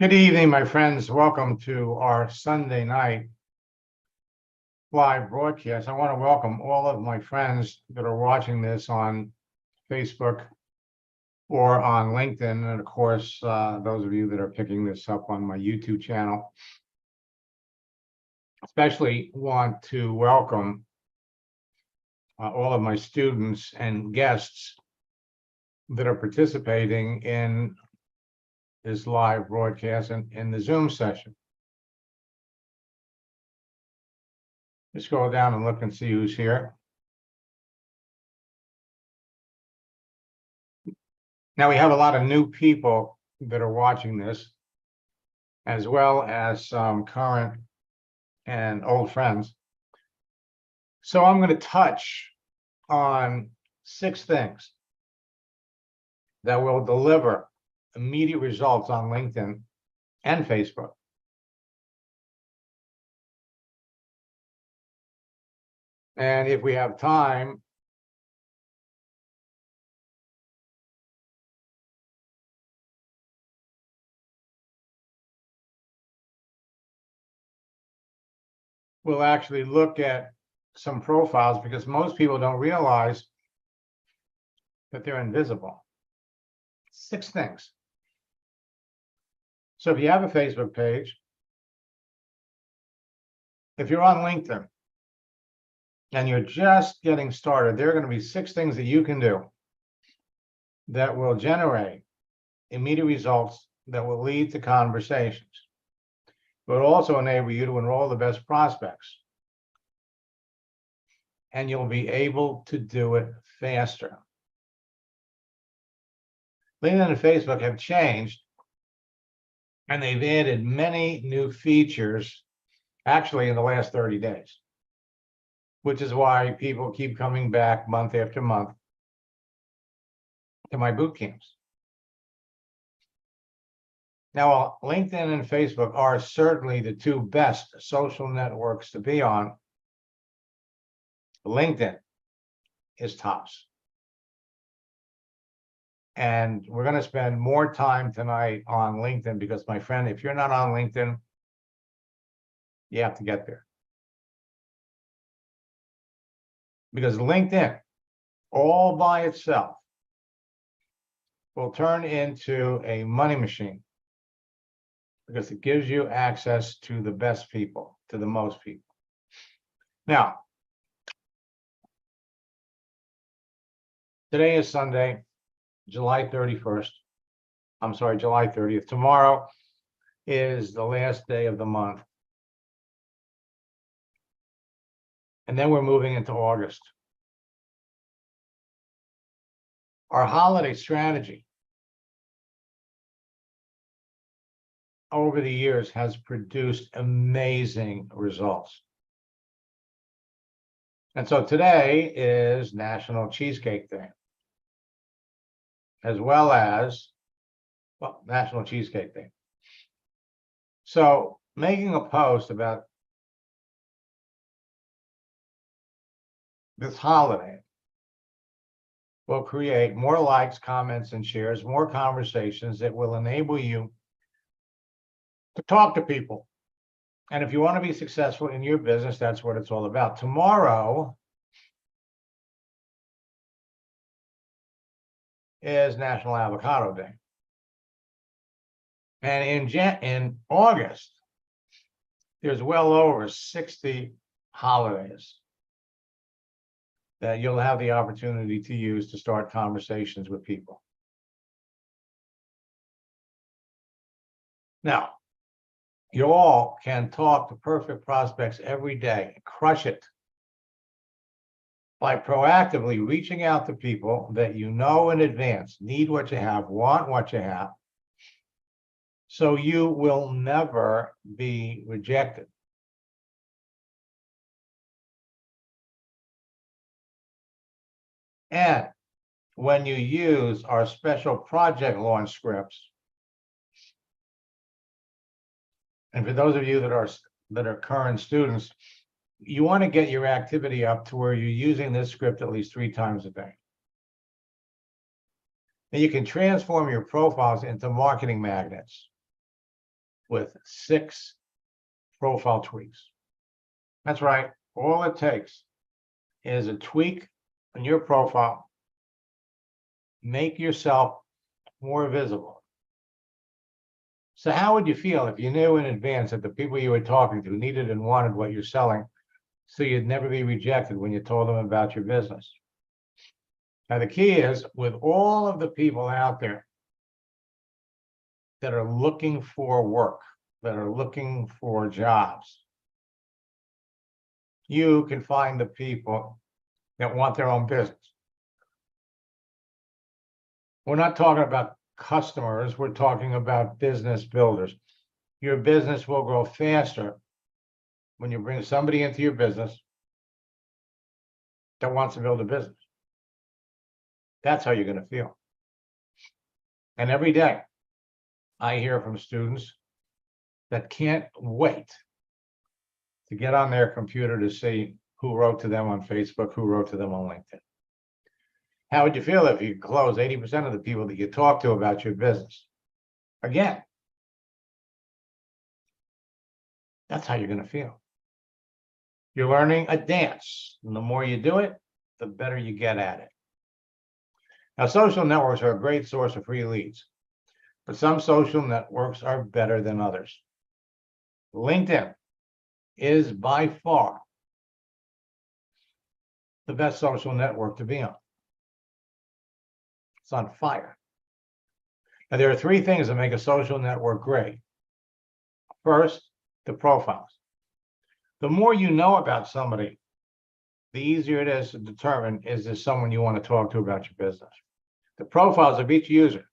Good evening, my friends. Welcome to our Sunday night live broadcast. I want to welcome all of my friends that are watching this on Facebook or on LinkedIn, and of course, those of you that are picking this up on my YouTube channel. Especially want to welcome all of my students and guests that are participating in this live broadcast and in the Zoom session. Let's go down and look and see who's here. Now we have a lot of new people that are watching this, as well as some current and old friends. So I'm going to touch on 6 things that will deliver immediate results on LinkedIn and Facebook. And if we have time, we'll actually look at some profiles, because most people don't realize that they're invisible. 6 things. So if you have a Facebook page, if you're on LinkedIn and you're just getting started, there are going to be 6 things that you can do that will generate immediate results that will lead to conversations, but also enable you to enroll the best prospects. And you'll be able to do it faster. LinkedIn and Facebook have changed, and they've added many new features actually in the last 30 days, which is why people keep coming back month after month to my boot camps. Now, LinkedIn and Facebook are certainly the 2 best social networks to be on. LinkedIn is tops. And we're going to spend more time tonight on LinkedIn because, my friend, if you're not on LinkedIn, you have to get there. Because LinkedIn, all by itself, will turn into a money machine, because it gives you access to the best people, to the most people. Now, today is Sunday, July 31st. I'm sorry, July 30th. Tomorrow is the last day of the month. And then we're moving into August. Our holiday strategy over the years has produced amazing results. And so today is National Cheesecake Day, as well as, well, National Cheesecake Day. So making a post about this holiday will create more likes, comments, and shares, more conversations that will enable you to talk to people. And if you want to be successful in your business, that's what it's all about. Tomorrow is National Avocado Day. And in August, there's well over 60 holidays that you'll have the opportunity to use to start conversations with people. Now, you all can talk to perfect prospects every day, crush it by proactively reaching out to people that you know in advance need what you have, want what you have, so you will never be rejected. And when you use our special project launch scripts, and for those of you that are current students, you want to get your activity up to where you're using this script at least 3 times a day. And you can transform your profiles into marketing magnets. with 6 profile tweaks. That's right. All it takes is a tweak on your profile. Make yourself more visible. So how would you feel if you knew in advance that the people you were talking to needed and wanted what you're selling, so you'd never be rejected when you told them about your business? Now, the key is, with all of the people out there that are looking for work, that are looking for jobs, you can find the people that want their own business. We're not talking about customers, we're talking about business builders. Your business will grow faster when you bring somebody into your business that wants to build a business. That's how you're going to feel. And every day I hear from students that can't wait to get on their computer to see who wrote to them on Facebook, who wrote to them on LinkedIn. How would you feel if you close 80% of the people that you talk to about your business? Again, that's how you're going to feel. You're learning a dance, and the more you do it, the better you get at it. Now, social networks are a great source of free leads, but some social networks are better than others. LinkedIn is by far the best social network to be on. It's on fire. Now, there are 3 things that make a social network great. First, the profiles. The more you know about somebody, the easier it is to determine, is this someone you want to talk to about your business? The profiles of each user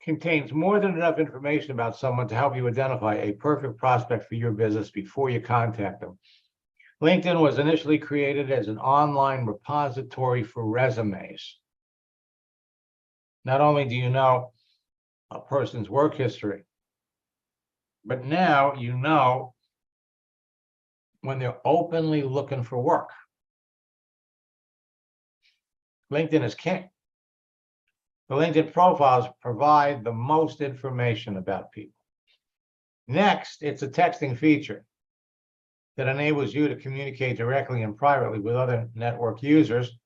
contains more than enough information about someone to help you identify a perfect prospect for your business before you contact them. LinkedIn was initially created as an online repository for resumes. Not only do you know a person's work history, but now you know when they're openly looking for work. LinkedIn is king. The LinkedIn profiles provide the most information about people. Next, it's a texting feature that enables you to communicate directly and privately with other network users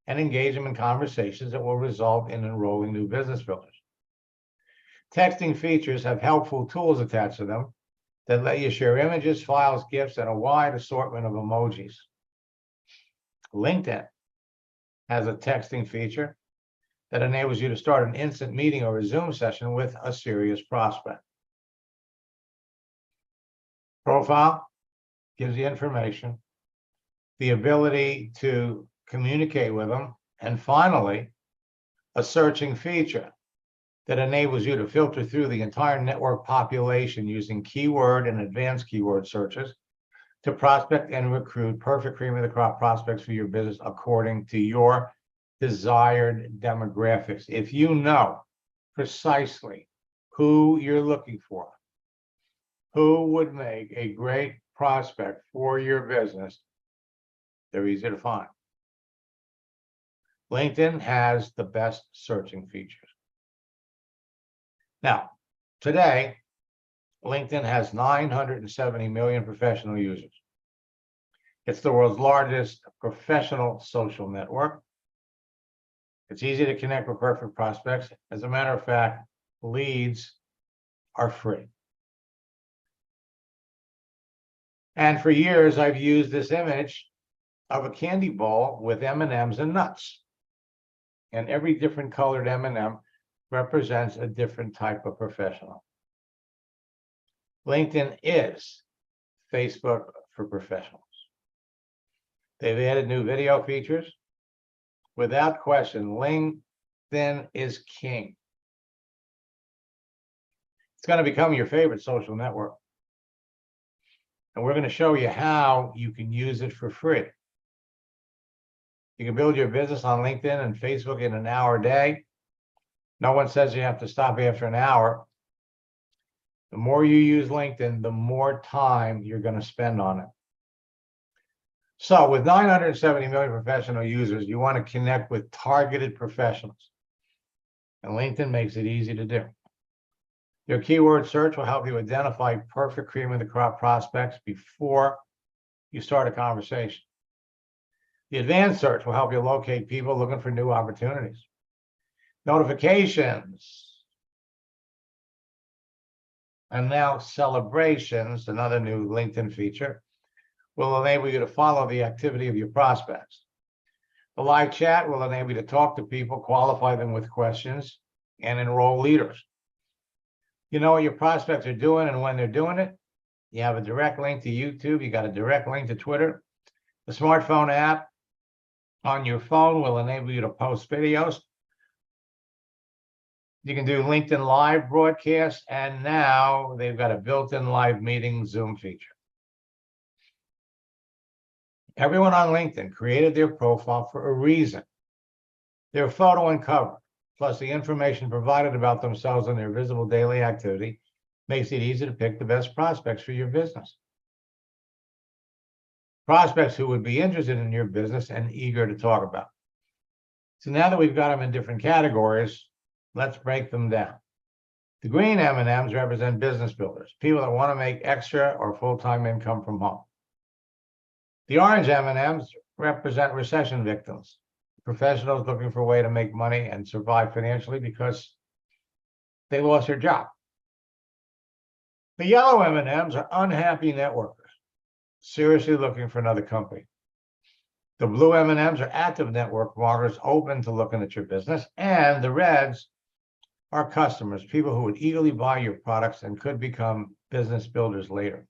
and engage them in conversations that will result in enrolling new business builders. Texting features have helpful tools attached to them that let you share images, files, GIFs, and a wide assortment of emojis. LinkedIn has a texting feature that enables you to start an instant meeting or a Zoom session with a serious prospect. Profile gives you information, the ability to communicate with them, and finally, a searching feature that enables you to filter through the entire network population using keyword and advanced keyword searches to prospect and recruit perfect cream of the crop prospects for your business according to your desired demographics. If you know precisely who you're looking for, who would make a great prospect for your business, they're easy to find. LinkedIn has the best searching features. Now, today, LinkedIn has 970 million professional users. It's the world's largest professional social network. It's easy to connect with perfect prospects. As a matter of fact, leads are free. And for years, I've used this image of a candy bowl with M&Ms and nuts. And every different colored M&M represents a different type of professional. LinkedIn is Facebook for professionals. They've added new video features. Without question, LinkedIn is king. It's going to become your favorite social network. And we're going to show you how you can use it for free. You can build your business on LinkedIn and Facebook in an hour a day. No one says you have to stop after an hour. The more you use LinkedIn, the more time you're going to spend on it. So with 970 million professional users, you want to connect with targeted professionals. And LinkedIn makes it easy to do. Your keyword search will help you identify perfect cream of the crop prospects before you start a conversation. The advanced search will help you locate people looking for new opportunities. Notifications. And now celebrations, another new LinkedIn feature, will enable you to follow the activity of your prospects. The live chat will enable you to talk to people, qualify them with questions, and enroll leaders. You know what your prospects are doing and when they're doing it. You have a direct link to YouTube. You got a direct link to Twitter. The smartphone app on your phone will enable you to post videos. You can do LinkedIn Live broadcasts, and now they've got a built-in live meeting Zoom feature. Everyone on LinkedIn created their profile for a reason. Their photo and cover, plus the information provided about themselves and their visible daily activity, makes it easy to pick the best prospects for your business. Prospects who would be interested in your business and eager to talk about. So now that we've got them in different categories, let's break them down. The green M&Ms represent business builders, people that want to make extra or full-time income from home. The orange M&Ms represent recession victims, professionals looking for a way to make money and survive financially because they lost their job. The yellow M&Ms are unhappy networkers, seriously looking for another company. The blue M&Ms are active network marketers open to looking at your business, and the reds are customers, people who would eagerly buy your products and could become business builders later.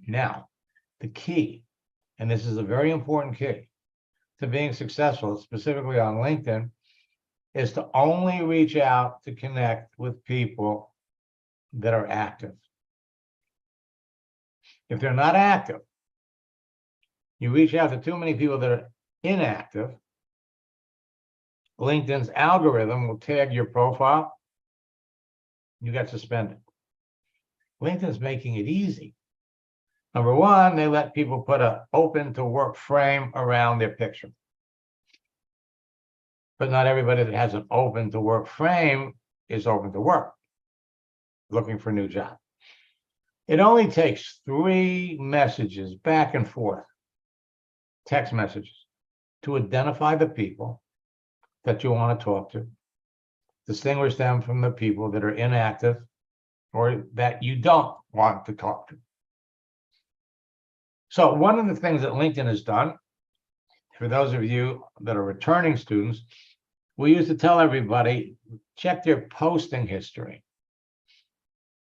Now, the key, and this is a very important key to being successful, specifically on LinkedIn, is to only reach out to connect with people that are active. If they're not active, you reach out to too many people that are inactive, LinkedIn's algorithm will tag your profile, you get suspended. LinkedIn's making it easy. Number one, they let people put an open to work frame around their picture. But not everybody that has an open to work frame is open to work, looking for a new job. It only takes 3 messages back and forth, text messages, to identify the people that you want to talk to, distinguish them from the people that are inactive or that you don't want to talk to. So one of the things that LinkedIn has done, for those of you that are returning students, we used to tell everybody, check their posting history.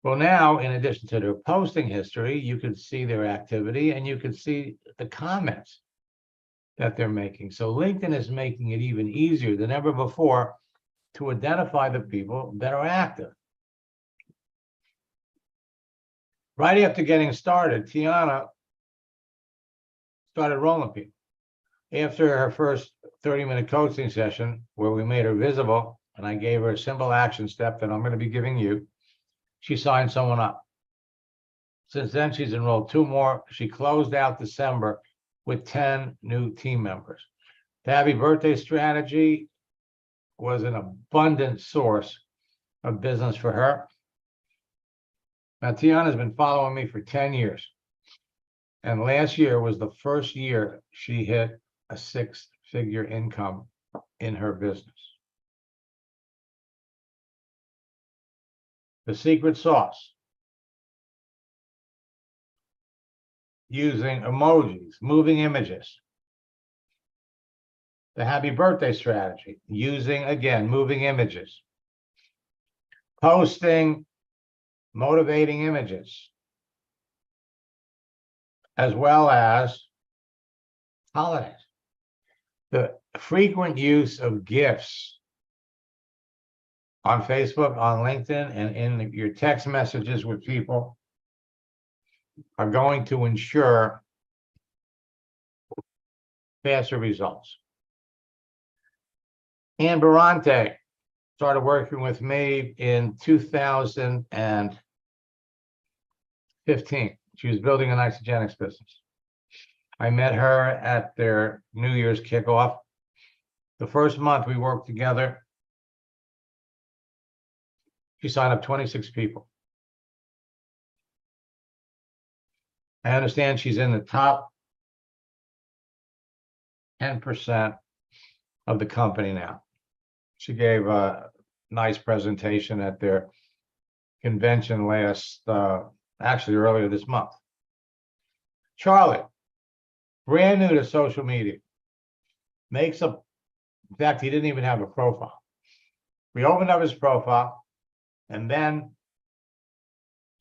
Well, now, in addition to their posting history, you can see their activity and you can see the comments that they're making. So LinkedIn is making it even easier than ever before to identify the people that are active. Right after getting started, Tiana started rolling people. After her first 30-minute coaching session, where we made her visible, and I gave her a simple action step that I'm going to be giving you, she signed someone up. Since then, she's enrolled 2 more. She closed out December with 10 new team members. The Happy Birthday strategy was an abundant source of business for her. Now, Tiana's been following me for 10 years. And last year was the first year she hit a 6-figure income in her business. The secret sauce: using emojis, moving images. The Happy Birthday strategy, using, again, moving images. Posting motivating images, as well as holidays. The frequent use of GIFs on Facebook, on LinkedIn, and in your text messages with people are going to ensure faster results. Ann Barante started working with me in 2015. She was building an Isogenics business. I met her at their New Year's kickoff. The first month we worked together, She signed up 26 people. I understand she's in the top 10% of the company now. She gave a nice presentation at their convention actually earlier this month. Charlie, brand new to social media, in fact, he didn't even have a profile. We opened up his profile and then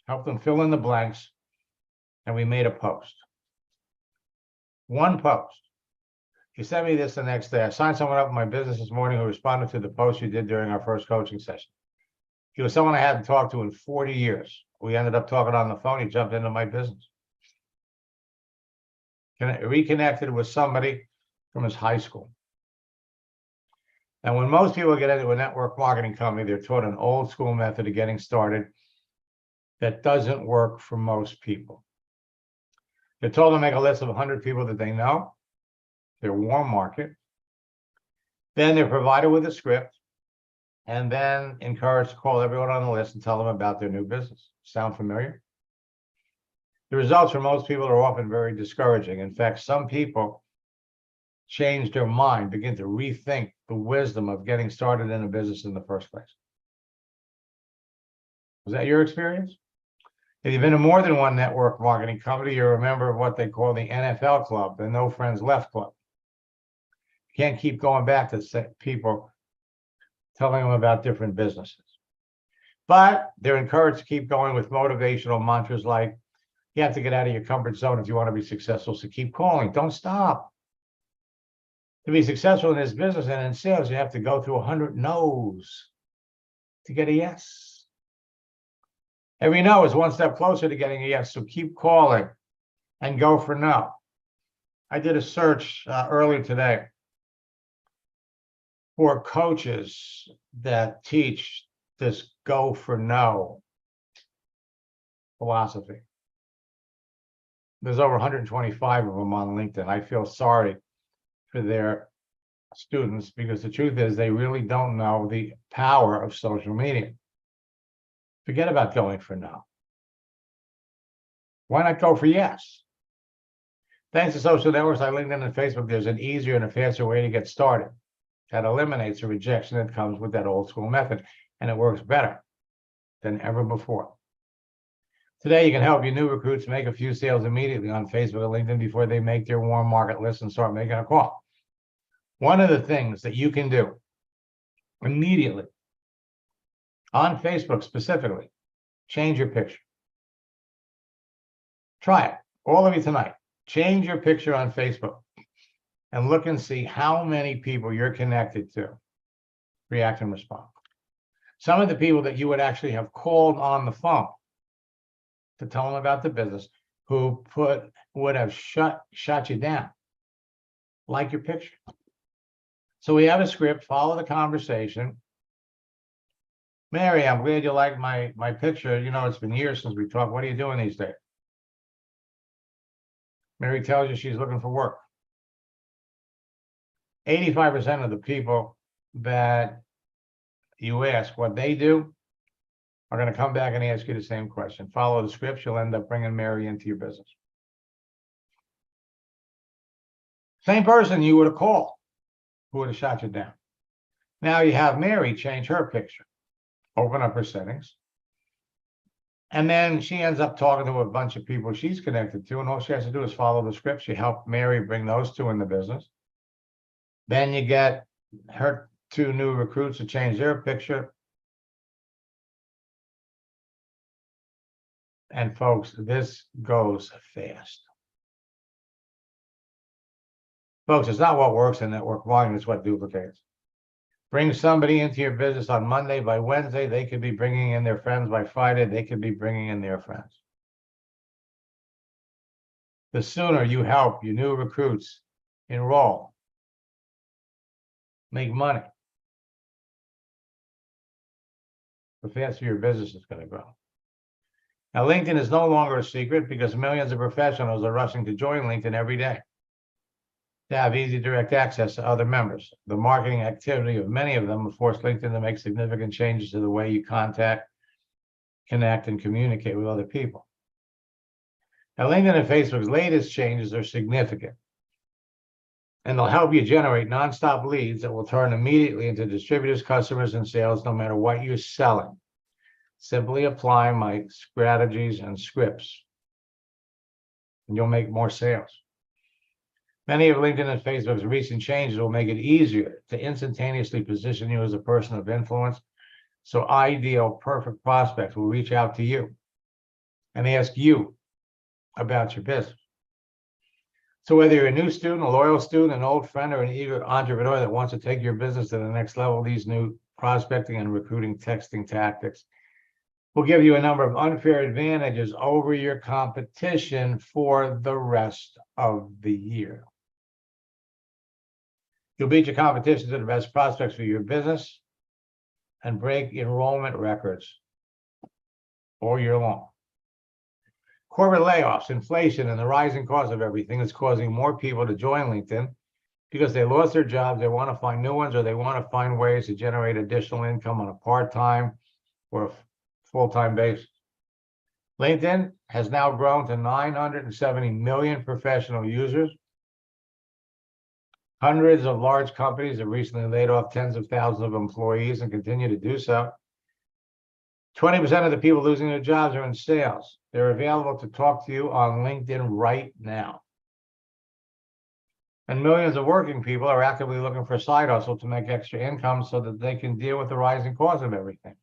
helped him fill in the blanks, and we made a post. One post. He sent me this the next day. I signed someone up in my business this morning who responded to the post you did during our first coaching session. He was someone I hadn't talked to in 40 years. We ended up talking on the phone. He jumped into my business. Reconnected with somebody from his high school. And when most people get into a network marketing company, they're taught an old school method of getting started that doesn't work for most people. They're told to make a list of 100 people that they know, their warm market. Then they're provided with a script and then encouraged to call everyone on the list and tell them about their new business. Sound familiar? The results for most people are often very discouraging. In fact, some people change their mind, begin to rethink the wisdom of getting started in a business in the first place. Was that your experience? If you've been in more than one network marketing company, you're a member of what they call the NFL club, the No Friends Left club. You can't keep going back to people telling them about different businesses. But they're encouraged to keep going with motivational mantras like, you have to get out of your comfort zone if you want to be successful, so keep calling, don't stop. To be successful in this business and in sales, you have to go through 100 no's to get a yes. Every no is one step closer to getting a yes, so keep calling and go for no. I did a search earlier today for coaches that teach this go for no philosophy. There's over 125 of them on LinkedIn. I feel sorry for their students because the truth is they really don't know the power of social media. Forget about going for no. Why not go for yes? Thanks to social networks like LinkedIn and Facebook, there's an easier and a faster way to get started that eliminates the rejection that comes with that old school method, and it works better than ever before. Today, you can help your new recruits make a few sales immediately on Facebook and LinkedIn before they make their warm market list and start making a call. One of the things that you can do immediately on Facebook specifically, change your picture. Try it, all of you tonight. Change your picture on Facebook and look and see how many people you're connected to react and respond. Some of the people that you would actually have called on the phone to tell them about the business, who would have shut you down, like your picture. So we have a script, follow the conversation. Mary, I'm glad you like my picture. You know, it's been years since we talked. What are you doing these days? Mary tells you she's looking for work. 85% of the people that you ask what they do are going to come back and ask you the same question. Follow the script, you'll end up bringing Mary into your business. Same person you would have called who would have shot you down. Now you have Mary change her picture, open up her settings, and then she ends up talking to a bunch of people she's connected to, and all she has to do is follow the script. She helped Mary bring those two in the business. Then you get her two new recruits to change their picture. And folks, this goes fast. Folks, it's not what works in network marketing, it's what duplicates. Bring somebody into your business on Monday. By Wednesday, they could be bringing in their friends. By Friday, they could be bringing in their friends. The sooner you help your new recruits enroll, make money, the faster your business is going to grow. Now, LinkedIn is no longer a secret because millions of professionals are rushing to join LinkedIn every day to have easy direct access to other members. The marketing activity of many of them have forced LinkedIn to make significant changes to the way you contact connect, and communicate with other people. Now, LinkedIn and Facebook's latest changes are significant, and they'll help you generate nonstop leads that will turn immediately into distributors, customers, and sales, no matter what you're selling. Simply apply my strategies and scripts, and you'll make more sales. Many of LinkedIn and Facebook's recent changes will make it easier to instantaneously position you as a person of influence. So ideal, perfect prospects will reach out to you and ask you about your business. So whether you're a new student, a loyal student, an old friend, or an eager entrepreneur that wants to take your business to the next level, these new prospecting and recruiting texting tactics will give you a number of unfair advantages over your competition for the rest of the year. You'll beat your competition to the best prospects for your business and break enrollment records all year long. Corporate layoffs, inflation, and the rising cost of everything is causing more people to join LinkedIn because they lost their jobs, they want to find new ones, or they want to find ways to generate additional income on a part-time or a full-time basis. LinkedIn has now grown to 970 million professional users. Hundreds of large companies have recently laid off tens of thousands of employees and continue to do so. 20% of the people losing their jobs are in sales. They're available to talk to you on LinkedIn right now. And millions of working people are actively looking for a side hustle to make extra income so that they can deal with the rising cost of everything.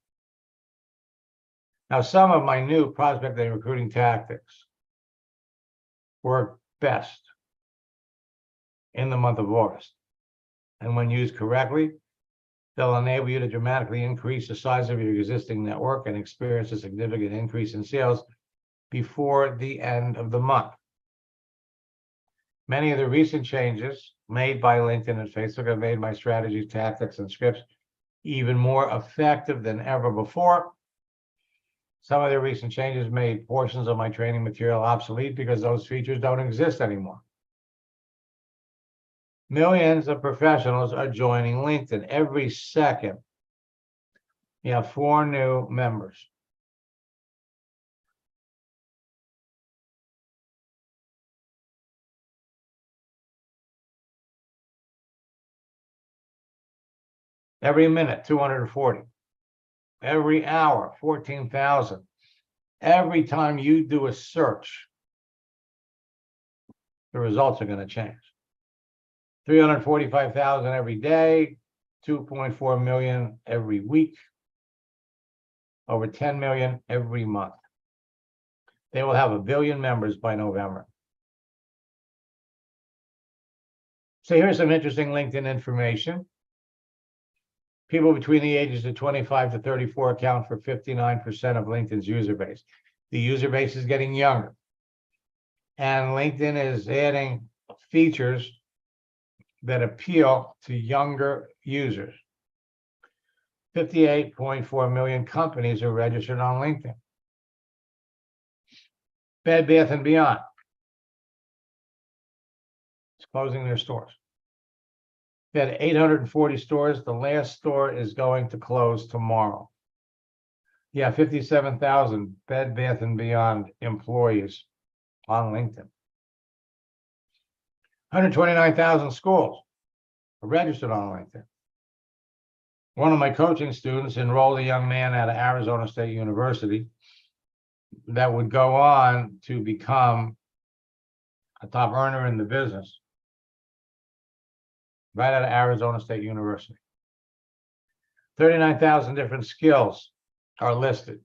Now, some of my new prospecting and recruiting tactics work best in the month of August. And when used correctly, they'll enable you to dramatically increase the size of your existing network and experience a significant increase in sales before the end of the month. Many of the recent changes made by LinkedIn and Facebook have made my strategies, tactics, and scripts even more effective than ever before. Some of the recent changes made portions of my training material obsolete because those features don't exist anymore. Millions of professionals are joining LinkedIn every second. You have 4 new members. Every minute, 240. Every hour, 14,000. Every time you do a search, the results are going to change. 345,000 every day, 2.4 million every week, over 10 million every month. They will have 1 billion members by November. So here's some interesting LinkedIn information. People between the ages of 25 to 34 account for 59% of LinkedIn's user base. The user base is getting younger. And LinkedIn is adding features that appeal to younger users. 58.4 million companies are registered on LinkedIn. Bed Bath & Beyond is closing their stores. They had 840 stores. The last store is going to close tomorrow. Yeah, 57,000 Bed Bath & Beyond employees on LinkedIn. 129,000 schools are registered on LinkedIn. One of my coaching students enrolled a young man at Arizona State University that would go on to become a top earner in the business right out of Arizona State University. 39,000 different skills are listed,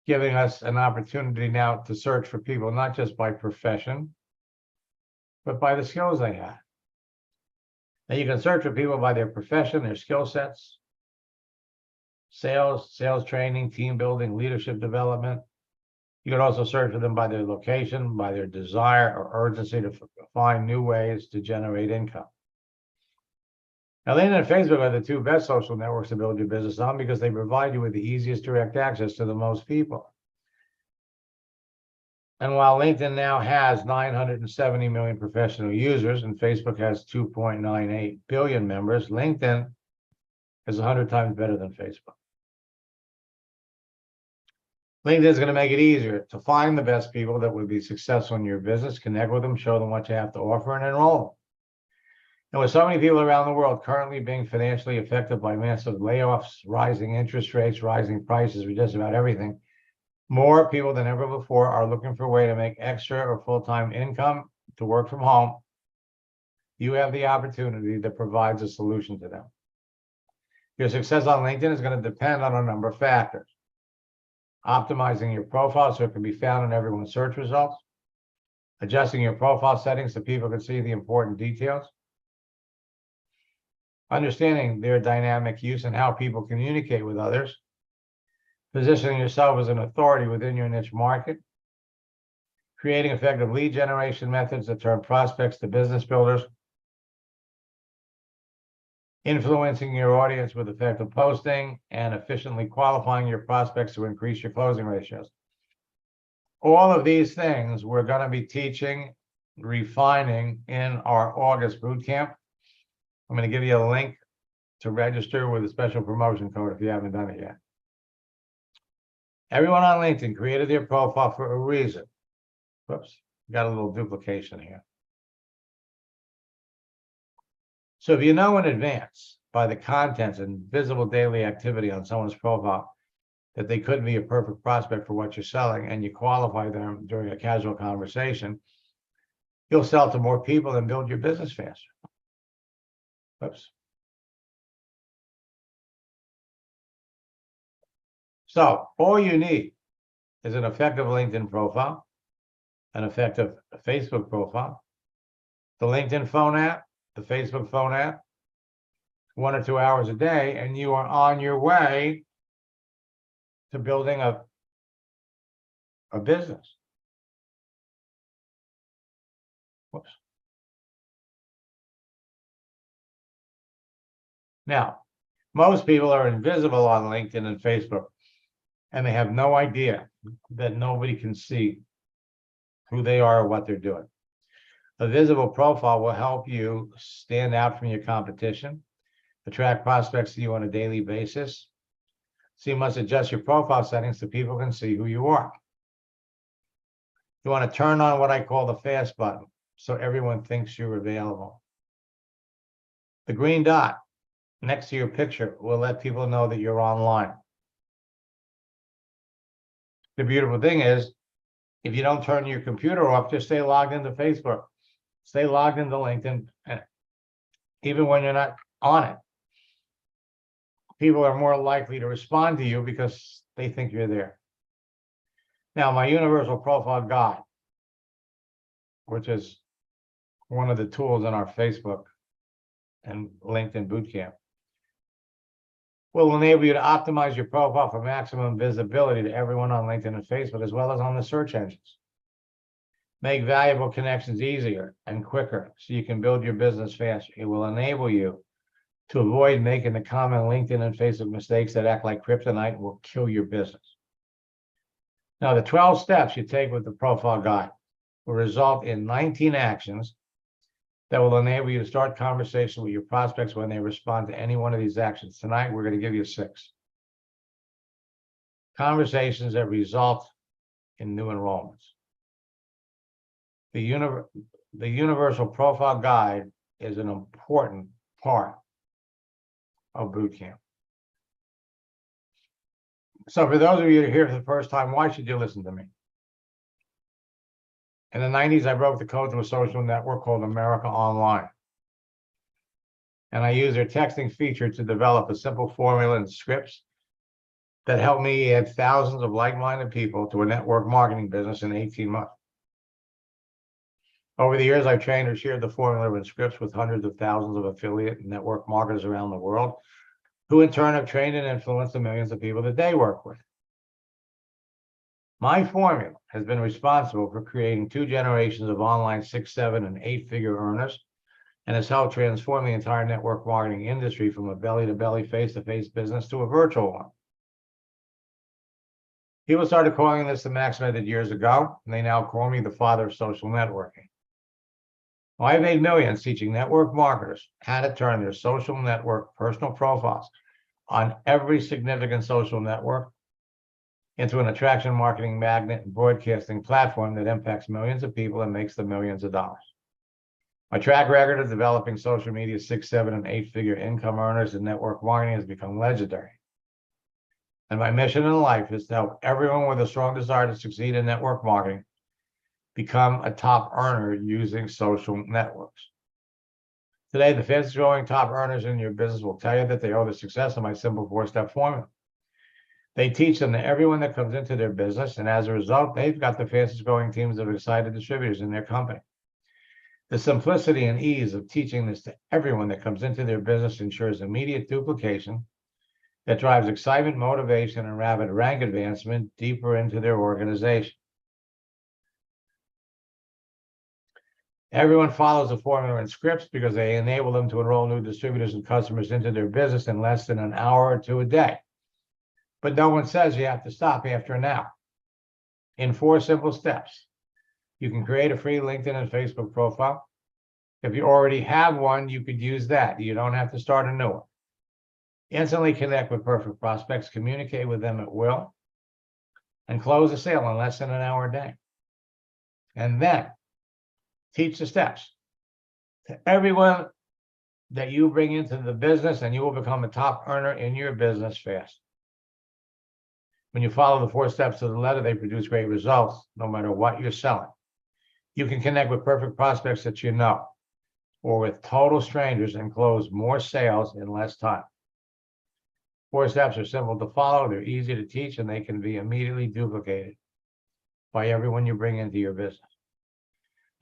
giving us an opportunity now to search for people, not just by profession, but by the skills they have. Now you can search for people by their profession, their skill sets, sales training, team building, leadership development. You can also search for them by their location, by their desire or urgency to find new ways to generate income. Now, LinkedIn and Facebook are the 2 best social networks to build your business on because they provide you with the easiest direct access to the most people. And while LinkedIn now has 970 million professional users and Facebook has 2.98 billion members, LinkedIn is 100 times better than Facebook. LinkedIn is going to make it easier to find the best people that would be successful in your business, connect with them, show them what you have to offer, and enroll them. And with so many people around the world currently being financially affected by massive layoffs, rising interest rates, rising prices for just about everything, more people than ever before are looking for a way to make extra or full-time income to work from home. You have the opportunity that provides a solution to them. Your success on LinkedIn is going to depend on a number of factors. Optimizing your profile so it can be found in everyone's search results, adjusting your profile settings so people can see the important details, understanding their dynamic use and how people communicate with others, positioning yourself as an authority within your niche market, creating effective lead generation methods that turn prospects to business builders, influencing your audience with effective posting, and efficiently qualifying your prospects to increase your closing ratios. All of these things we're going to be teaching, refining in our August boot camp. I'm going to give you a link to register with a special promotion code if you haven't done it yet. Everyone on LinkedIn created their profile for a reason. Whoops, got a little duplication here. So if you know in advance by the contents and visible daily activity on someone's profile that they could be a perfect prospect for what you're selling, and you qualify them during a casual conversation, you'll sell to more people and build your business faster. Oops. So all you need is an effective LinkedIn profile, an effective Facebook profile, the LinkedIn phone app, the Facebook phone app, 1 or 2 hours a day, and you are on your way to building a business. Whoops. Now, most people are invisible on LinkedIn and Facebook, and they have no idea that nobody can see who they are or what they're doing. A visible profile will help you stand out from your competition, attract prospects to you on a daily basis. So you must adjust your profile settings so people can see who you are. You want to turn on what I call the fast button so everyone thinks you're available. The green dot next to your picture will let people know that you're online. The beautiful thing is, if you don't turn your computer off, just stay logged into Facebook, stay logged into LinkedIn, and even when you're not on it, people are more likely to respond to you because they think you're there. Now, my universal profile guide, which is one of the tools in our Facebook and LinkedIn bootcamp, will enable you to optimize your profile for maximum visibility to everyone on LinkedIn and Facebook, as well as on the search engines. Make valuable connections easier and quicker so you can build your business faster. It will enable you to avoid making the common LinkedIn and Facebook mistakes that act like kryptonite and will kill your business. Now, the 12 steps you take with the profile guide will result in 19 actions that will enable you to start conversation with your prospects when they respond to any one of these actions. Tonight, we're going to give you 6 conversations that result in new enrollments. The universal profile guide is an important part of bootcamp. So for those of you that are here for the first time, why should you listen to me? In the 90s, I broke the code to a social network called America Online. And I used their texting feature to develop a simple formula and scripts that helped me add thousands of like-minded people to a network marketing business in 18 months. Over the years, I've trained or shared the formula and scripts with hundreds of thousands of affiliate and network marketers around the world, who in turn have trained and influenced the millions of people that they work with. My formula has been responsible for creating 2 generations of online 6, 7, and 8-figure earners, and has helped transform the entire network marketing industry from a belly-to-belly, face-to-face business to a virtual one. People started calling this the Max Method years ago, and they now call me the father of social networking. Well, I've made millions teaching network marketers how to turn their social network personal profiles on every significant social network into an attraction marketing magnet and broadcasting platform that impacts millions of people and makes them millions of dollars. My track record of developing social media 6, 7, and 8-figure income earners in network marketing has become legendary. And my mission in life is to help everyone with a strong desire to succeed in network marketing become a top earner using social networks. Today, the fastest growing top earners in your business will tell you that they owe their success to my simple 4-step formula. They teach them to everyone that comes into their business, and as a result, they've got the fastest growing teams of excited distributors in their company. The simplicity and ease of teaching this to everyone that comes into their business ensures immediate duplication that drives excitement, motivation, and rapid rank advancement deeper into their organization. Everyone follows the formula and scripts because they enable them to enroll new distributors and customers into their business in less than an hour or 2 a day. But no one says you have to stop after an hour. In 4 simple steps, you can create a free LinkedIn and Facebook profile. If you already have one, you could use that. You don't have to start a new one. Instantly connect with perfect prospects, communicate with them at will, and close a sale in less than an hour a day. And then teach the steps to everyone that you bring into the business, and you will become a top earner in your business fast. When you follow the 4 steps to the letter, they produce great results no matter what you're selling. You can connect with perfect prospects that you know, or with total strangers, and close more sales in less time. 4 steps are simple to follow, they're easy to teach, and they can be immediately duplicated by everyone you bring into your business.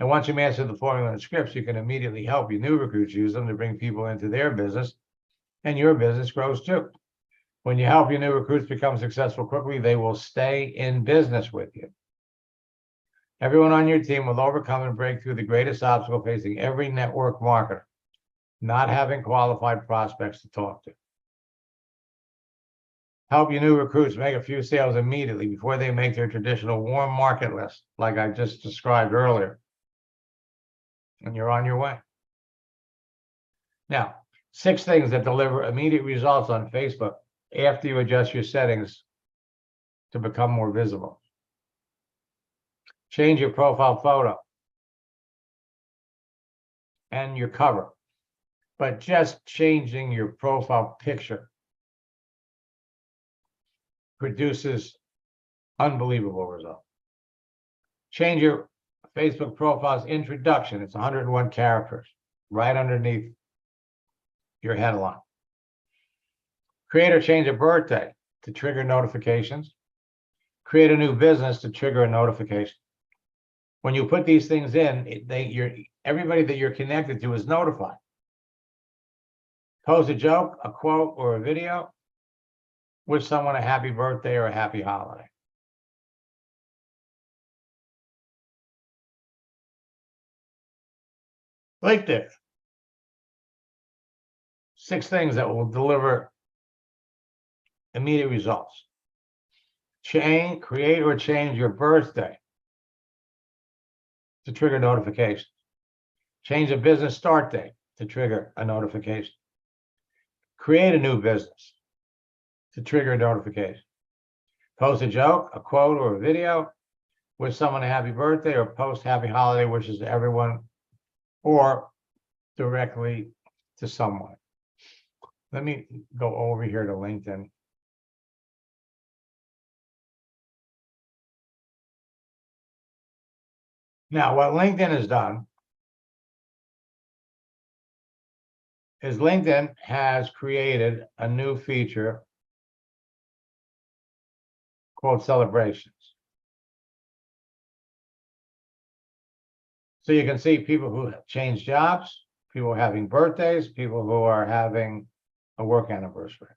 And once you master the formula and scripts, you can immediately help your new recruits use them to bring people into their business, and your business grows too. When you help your new recruits become successful quickly, they will stay in business with you. Everyone on your team will overcome and break through the greatest obstacle facing every network marketer: not having qualified prospects to talk to. Help your new recruits make a few sales immediately before they make their traditional warm market list, like I just described earlier. And you're on your way. Now, 6 things that deliver immediate results on Facebook after you adjust your settings to become more visible. Change your profile photo and your cover, but just changing your profile picture produces unbelievable results. Change your Facebook profile's introduction. It's 101 characters right underneath your headline. Create or change a birthday to trigger notifications. Create a new business to trigger a notification. When you put these things in, everybody that you're connected to is notified. Post a joke, a quote, or a video. Wish someone a happy birthday or a happy holiday. LinkedIn. 6 things that will deliver immediate results. Create or change your birthday to trigger notifications. Change a business start date to trigger a notification. Create a new business to trigger a notification. Post a joke, a quote, or a video. Wish someone a happy birthday, or post happy holiday wishes to everyone, or directly to someone. Let me go over here to LinkedIn. Now, what LinkedIn has done is LinkedIn has created a new feature called celebrations. So you can see people who have changed jobs, people having birthdays, people who are having a work anniversary.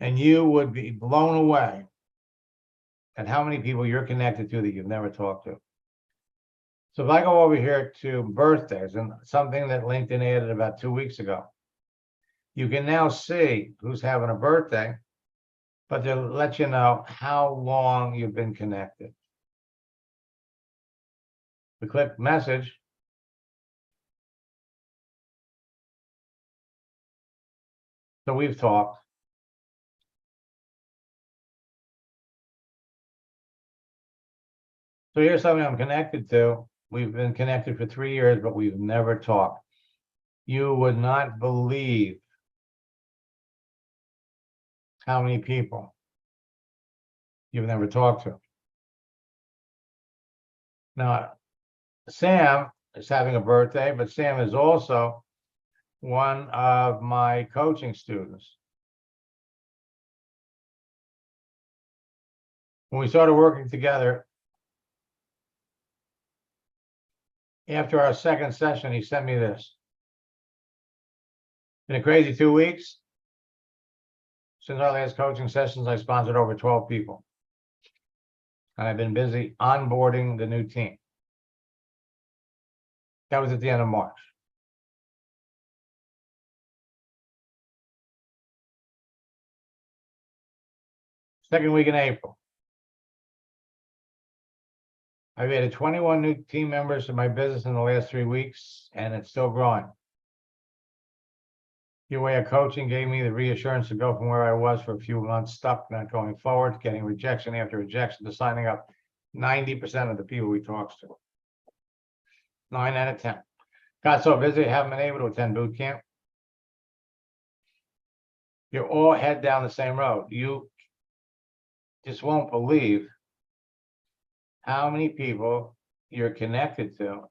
And you would be blown away at how many people you're connected to that you've never talked to. So if I go over here to birthdays, and something that LinkedIn added about 2 weeks ago, you can now see who's having a birthday, but they'll let you know how long you've been connected. We click message. So we've talked. So here's something I'm connected to. We've been connected for 3 years, but we've never talked. You would not believe how many people you've never talked to. Now, Sam is having a birthday, but Sam is also one of my coaching students. When we started working together, after our second session, he sent me this. Been a crazy 2 weeks. Since our last coaching sessions, I sponsored over 12 people. And I've been busy onboarding the new team. That was at the end of March. Second week in April. I've added 21 new team members to my business in the last 3 weeks, and it's still growing. Your way of coaching gave me the reassurance to go from where I was for a few months, stuck, not going forward, getting rejection after rejection, to signing up 90% of the people we talked to. 9 out of 10. Got so busy, I haven't been able to attend boot camp. You're all head down the same road. You just won't believe how many people you're connected to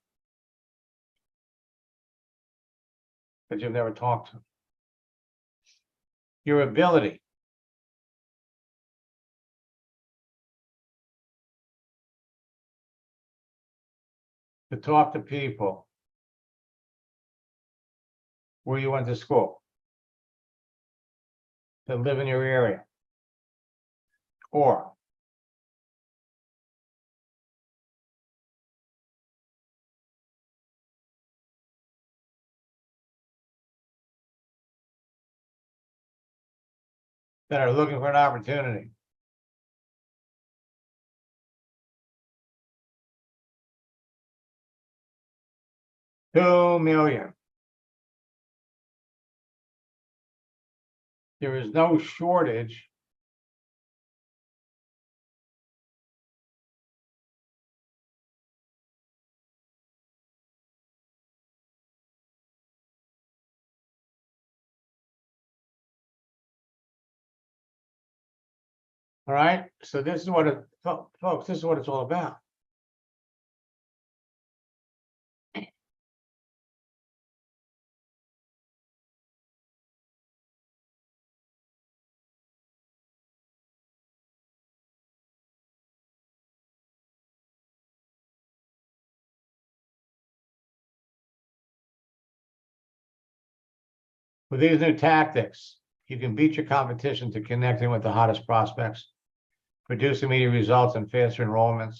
that you've never talked to. Your ability to talk to people where you went to school, that live in your area, or that are looking for an opportunity. $2 million. There is no shortage all right. So this is what folks, this is what it's all about. With these new tactics, you can beat your competition to connecting with the hottest prospects, produce immediate results and faster enrollments,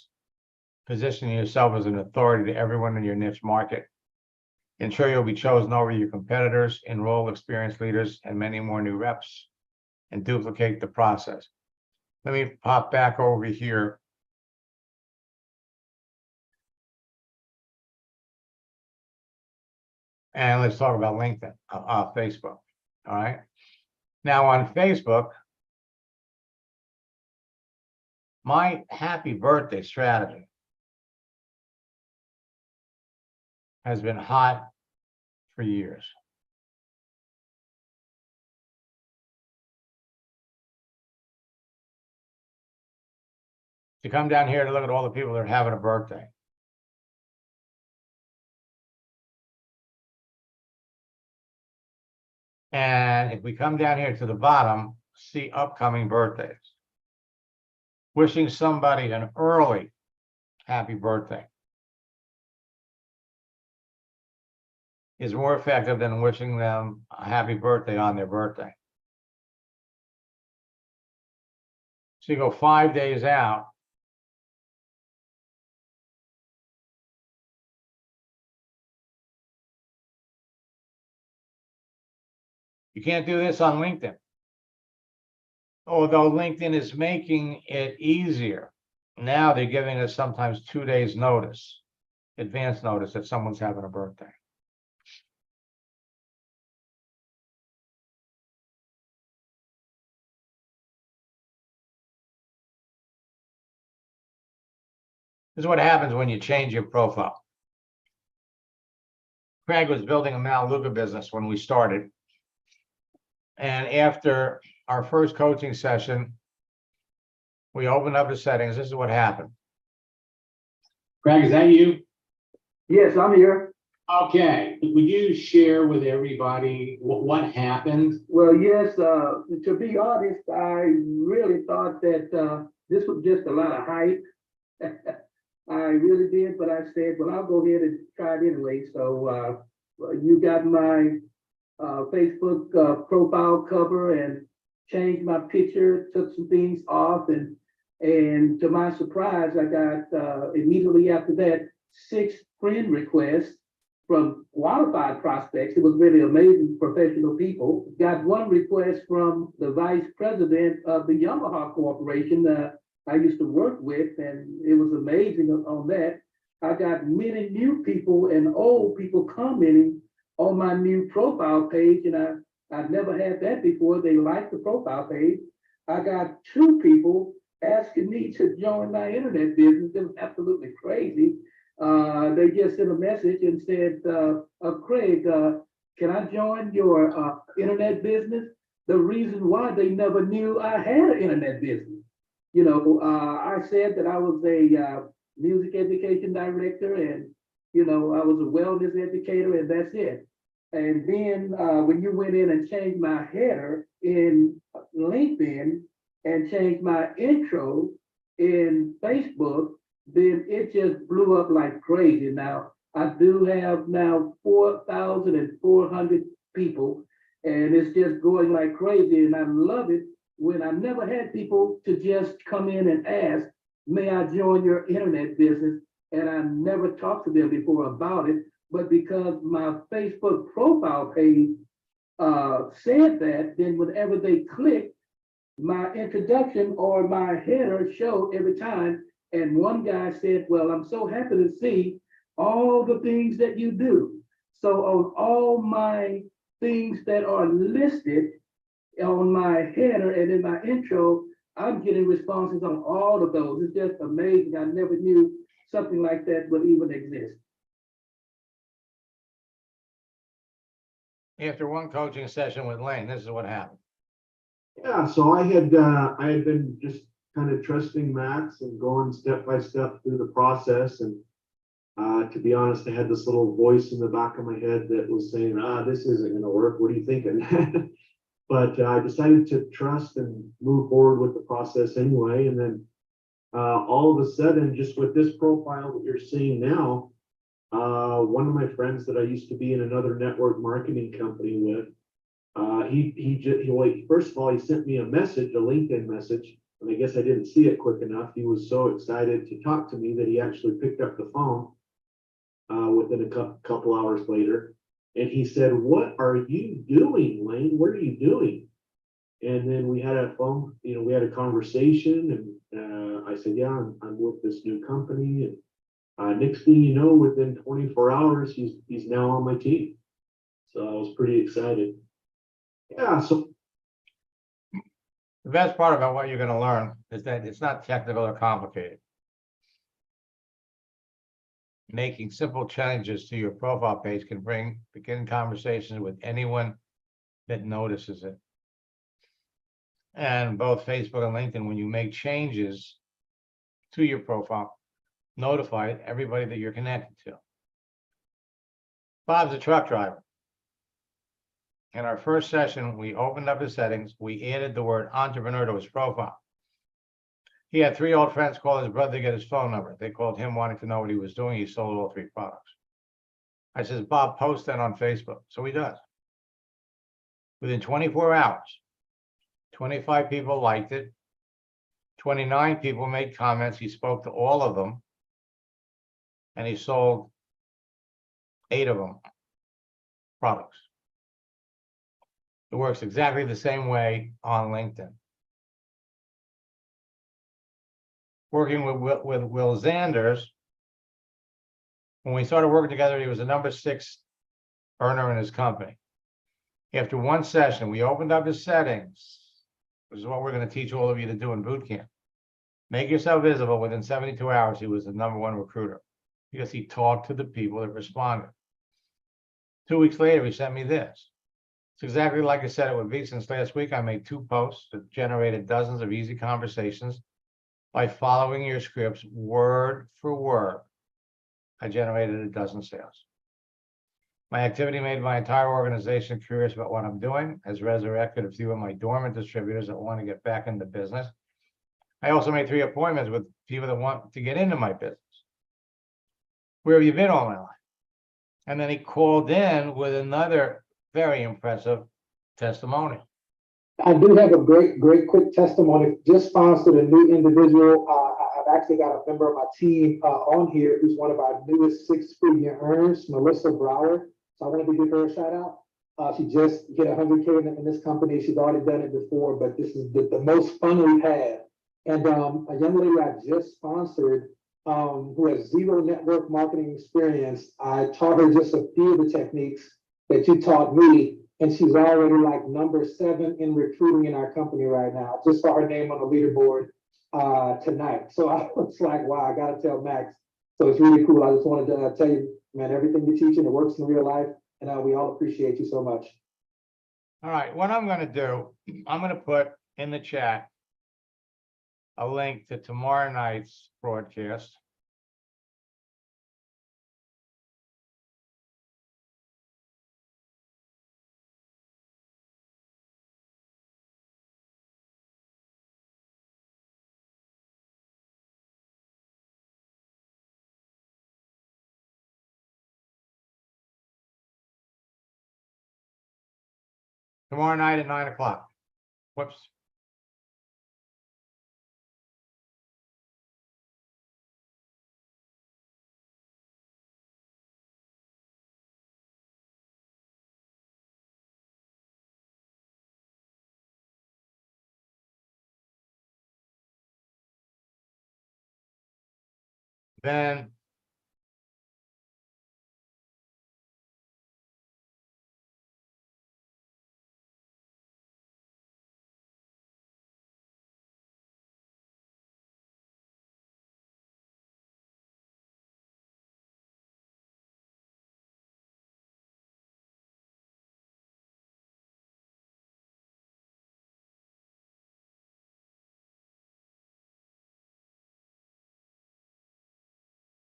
positioning yourself as an authority to everyone in your niche market, ensure you'll be chosen over your competitors, enroll experienced leaders and many more new reps, and duplicate the process. Let me pop back over here. And let's talk about LinkedIn, Facebook. All right. Now on Facebook, my happy birthday strategy has been hot for years. To come down here to look at all the people that are having a birthday. And if we come down here to the bottom, see upcoming birthdays. Wishing somebody an early happy birthday is more effective than wishing them a happy birthday on their birthday. So you go 5 days out. You can't do this on LinkedIn. Although LinkedIn is making it easier. Now they're giving us sometimes 2 days notice, advance notice that someone's having a birthday. This is what happens when you change your profile. Craig was building a Maluga business when we started. And after our first coaching session, we opened up the settings. This is what happened. Craig, is that you? Yes, I'm here. Okay, would you share with everybody what happened? Well, yes, to be honest, I really thought that this was just a lot of hype. I really did, but I said, well, I'll go ahead and try it anyway. So you got my Facebook profile cover and changed my picture, took some things off, and to my surprise, I got immediately after that 6 friend requests from qualified prospects. It was really amazing professional people. Got one request from the vice president of the Yamaha Corporation I used to work with, and it was amazing on that. I got many new people and old people commenting on my new profile page, and I've never had that before. They liked the profile page. I got 2 people asking me to join my internet business. It was absolutely crazy. They just sent a message and said, Craig, can I join your internet business? The reason why they never knew I had an internet business. You know, I said that I was a music education director, and, you know, I was a wellness educator, and that's it. And then when you went in and changed my header in LinkedIn and changed my intro in Facebook, then it just blew up like crazy. Now, I do have now 4,400 people, and it's just going like crazy. And I love it when I never had people to just come in and ask, may I join your internet business? And I never talked to them before about it. But because my Facebook profile page said that, then whenever they click, my introduction or my header showed every time. And one guy said, well, I'm so happy to see all the things that you do. So on all my things that are listed on my header and in my intro, I'm getting responses on all of those. It's just amazing. I never knew something like that would even exist. After one coaching session with Lane, this is what happened. Yeah, so I had been just kind of trusting Max and going step by step through the process. And to be honest, I had this little voice in the back of my head that was saying, this isn't going to work. What are you thinking? But I decided to trust and move forward with the process anyway. And then all of a sudden, just with this profile that you're seeing now, one of my friends that I used to be in another network marketing company with, first of all, he sent me a message, a LinkedIn message, and I guess I didn't see it quick enough. He was so excited to talk to me that he actually picked up the phone within a couple hours later. And he said, what are you doing, Lane? What are you doing? And then we had a conversation, and I said, yeah, I'm with this new company. And next thing you know, within 24 hours, he's now on my team. So I was pretty excited. Yeah, so The best part about what you're going to learn is that it's not technical or complicated. Making simple changes to your profile page can begin conversations with anyone that notices it. And both Facebook and LinkedIn, when you make changes to your profile, notify everybody that you're connected to. Bob's a truck driver. In our first session, we opened up his settings. We added the word entrepreneur to his profile. He had 3 old friends call his brother to get his phone number. They called him wanting to know what he was doing. He sold all 3 products. I says, Bob, post that on Facebook. So he does. Within 24 hours, 25 people liked it. 29 people made comments. He spoke to all of them. And he sold 8 of them products. It works exactly the same way on LinkedIn. Working with Will Zanders, when we started working together, he was the number 6 earner in his company. After one session, we opened up his settings. This is what we're going to teach all of you to do in boot camp. Make yourself visible. Within 72 hours, he was the #1 recruiter because he talked to the people that responded. 2 weeks later, he sent me this. It's exactly like I said it would be. Since last week, I made 2 posts that generated dozens of easy conversations. By following your scripts word for word, I generated a dozen sales. My activity made my entire organization curious about what I'm doing, has resurrected a few of my dormant distributors that want to get back into business. I also made 3 appointments with people that want to get into my business. Where have you been all my life? And then he called in with another very impressive testimony. I do have a great quick testimony. Just sponsored a new individual. I've actually got a member of my team on here who's one of our newest 6-figure earners, Melissa Brower. So I wanted to give her a shout out. She just hit 100K in this company. She's already done it before, but this is the most fun we've had. And a young lady I just sponsored who has 0 network marketing experience. I taught her just a few of the techniques that you taught me. And she's already like #7 in recruiting in our company right now. Just saw her name on the leaderboard tonight. So I was like, wow, I gotta tell Max. So it's really cool. I just wanted to tell you, man, everything you're teaching, it works in real life. And we all appreciate you so much. All right, what I'm gonna do, I'm gonna put in the chat a link to tomorrow night's broadcast. Tomorrow night at 9 o'clock. Whoops. Then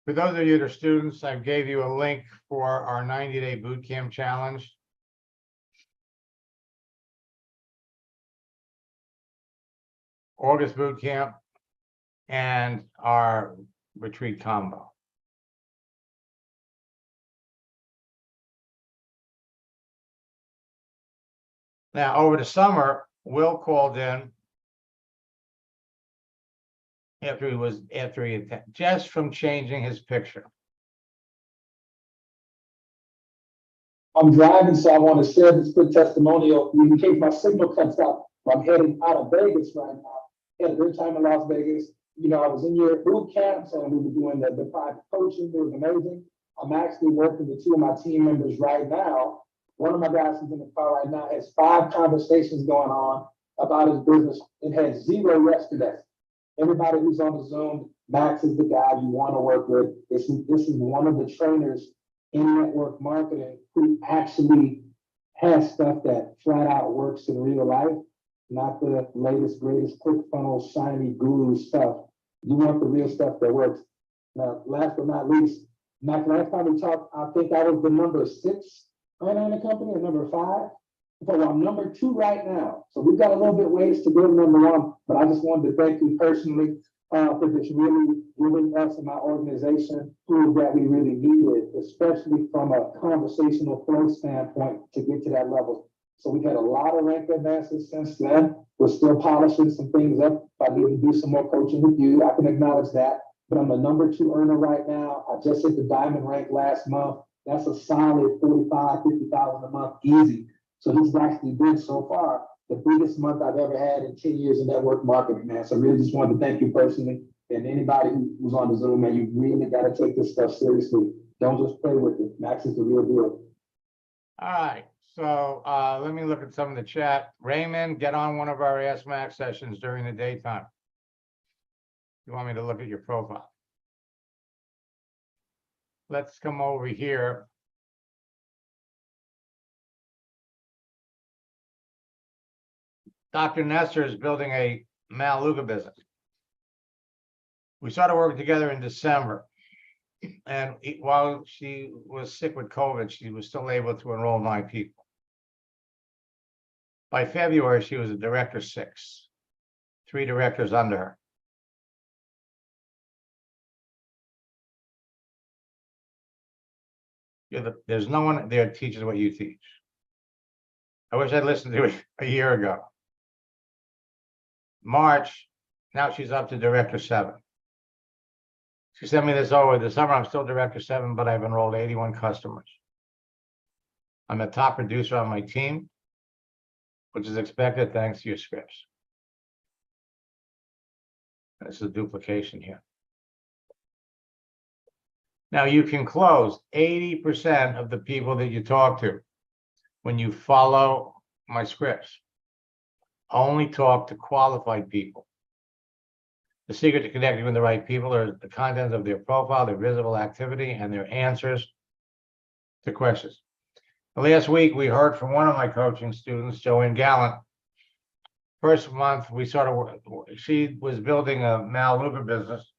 for those of you that are students, I gave you a link for our 90-day boot camp challenge. August boot camp and our retreat combo. Now, over the summer, Will called in after he just from changing his picture. I'm driving, so I want to share this quick testimonial in case my signal cuts out. I'm heading out of Vegas right now. Had a great time in Las Vegas. You know, I was in your boot camps and we were doing the private coaching. It was amazing. I'm actually working with 2 of my team members right now. One of my guys who's in the car right now has 5 conversations going on about his business and had 0 yesterday. Everybody who's on the Zoom, Max is the guy you want to work with. This is one of the trainers in network marketing who actually has stuff that flat out works in real life, not the latest, greatest ClickFunnels, shiny guru stuff. You want the real stuff that works. Now, last but not least, Max, last time we talked, I think I was the #6 right in the company, or #5. So I'm #2 right now. So we've got a little bit ways to go to #1, but I just wanted to thank you personally for this really giving us and my organization tools that we really needed, especially from a conversational flow standpoint to get to that level. So we've had a lot of rank advances since then. We're still polishing some things up. If I need to do some more coaching with you, I can acknowledge that. But I'm a #2 earner right now. I just hit the diamond rank last month. That's a solid 45, 50,000 a month, easy. So this has actually been so far the biggest month I've ever had in 10 years in network marketing, man. So I really just wanted to thank you personally. And anybody who's on the Zoom, man, you really got to take this stuff seriously. Don't just play with it. Max is the real deal. All right, so let me look at some of the chat. Raymond, get on one of our Ask Max sessions during the daytime. You want me to look at your profile? Let's come over here. Dr. Nestor is building a Maluga business. We started working together in December. And while she was sick with COVID, she was still able to enroll 9 people. By February, she was a director 6, 3 directors under her. There's no one there that teaches what you teach. I wish I'd listened to it a year ago. March, now she's up to director 7. She sent me this over the summer. I'm still director 7, but I've enrolled 81 customers. I'm the top producer on my team, which is expected thanks to your scripts. This is a duplication here. Now you can close 80% of the people that you talk to when you follow my scripts. Only talk to qualified people. The secret to connecting with the right people are the contents of their profile, their visible activity, and their answers to questions. Last week, we heard from one of my coaching students, Joanne Gallant. First month, we started, she was building a Maluga business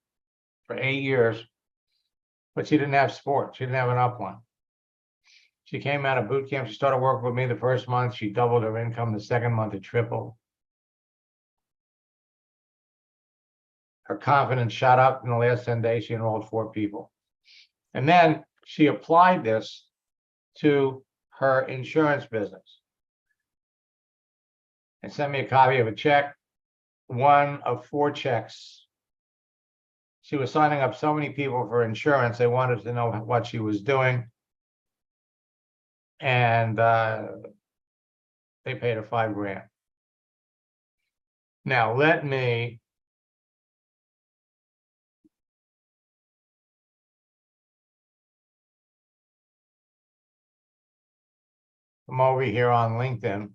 for 8 years, but she didn't have sport. She didn't have an upline. She came out of boot camp. She started working with me the first month. She doubled her income. The second month, it tripled. Her confidence shot up in the last 10 days. She enrolled 4 people. And then she applied this to her insurance business and sent me a copy of a check, 1 of 4 checks. She was signing up so many people for insurance. They wanted to know what she was doing. And they paid her $5 grand. Now let me come over here on LinkedIn.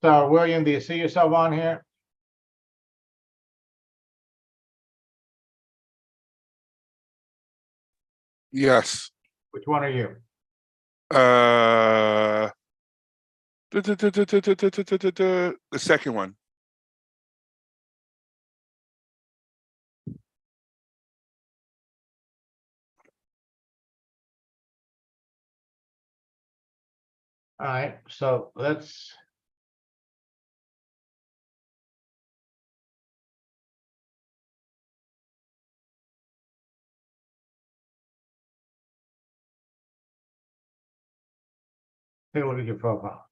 So, William, do you see yourself on here? Yes. Which one are you? The second one. All right, so let's. Take a look at your profile.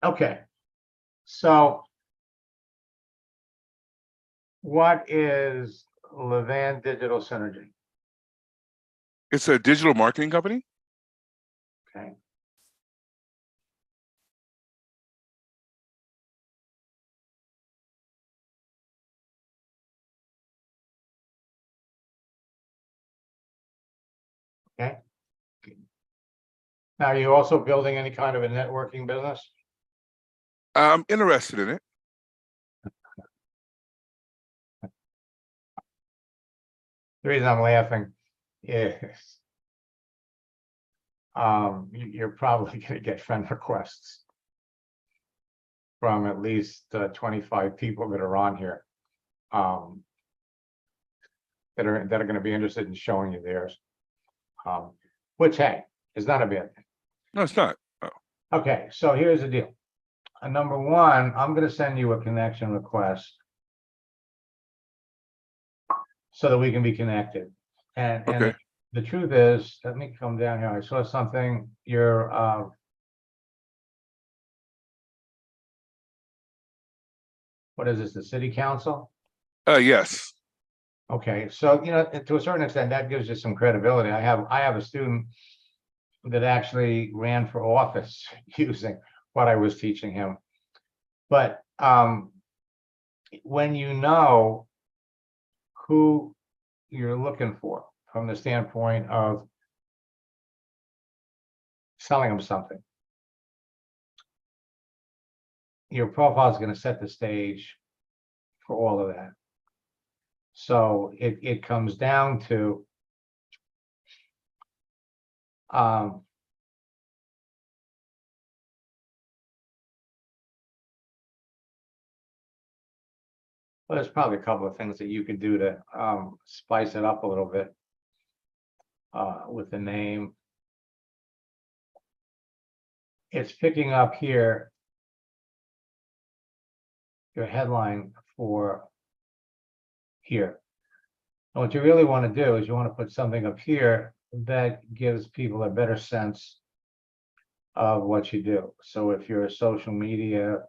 Okay, so what is Levant Digital Synergy? It's a digital marketing company. Okay. Okay. Now, are you also building any kind of a networking business? I'm interested in it. The reason I'm laughing is you're probably going to get friend requests from at least 25 people that are on here that are going to be interested in showing you theirs, which, hey, is not a bad thing. No, it's not. Oh. Okay, so here's the deal. Number one, I'm going to send you a connection request so that we can be connected. And Okay. the truth is, let me come down here. I saw something, what is this, the city council? Yes. Okay, so, to a certain extent, that gives you some credibility. I have a student that actually ran for office using what I was teaching him. But when you know who you're looking for from the standpoint of selling them something, your profile is going to set the stage for all of that. So it comes down to well, there's probably a couple of things that you could do to spice it up a little bit with the name. It's picking up here your headline for here. And what you really want to do is you want to put something up here that gives people a better sense of what you do. So if you're a social media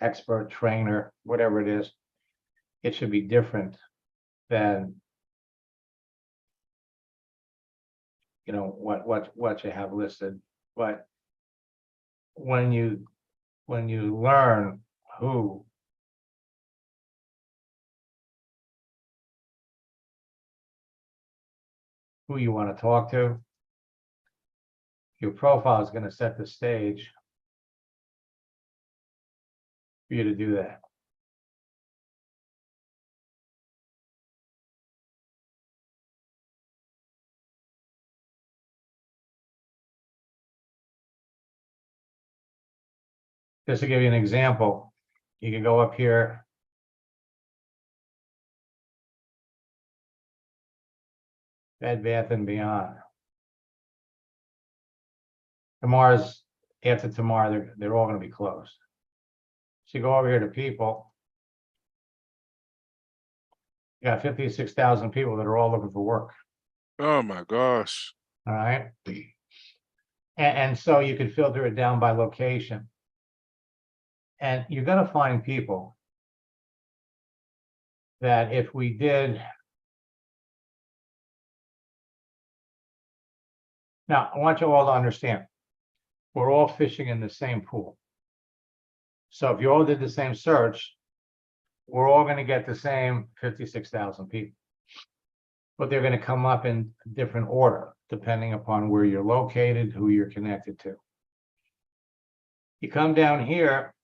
expert, trainer, whatever it is, it should be different than what you have listed. But when you learn who you want to talk to, your profile is going to set the stage for you to do that. Just to give you an example, you can go up here. Bed Bath and Beyond. After tomorrow, they're all going to be closed. So you go over here to people. You got 56,000 people that are all looking for work. Oh my gosh. All right. And so you can filter it down by location. And you're going to find people that if we did. Now, I want you all to understand, we're all fishing in the same pool. So if you all did the same search, we're all going to get the same 56,000 people. But they're going to come up in different order, depending upon where you're located, who you're connected to. You come down here,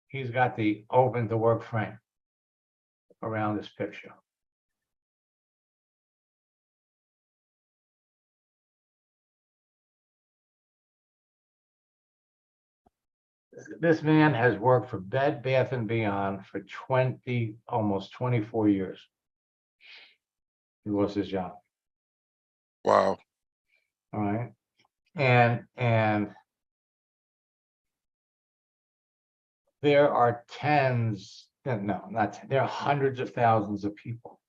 he's got the open to work frame around this picture. This man has worked for Bed Bath and Beyond for almost 24 years. He lost his job. Wow. All right. And there are there are hundreds of thousands of people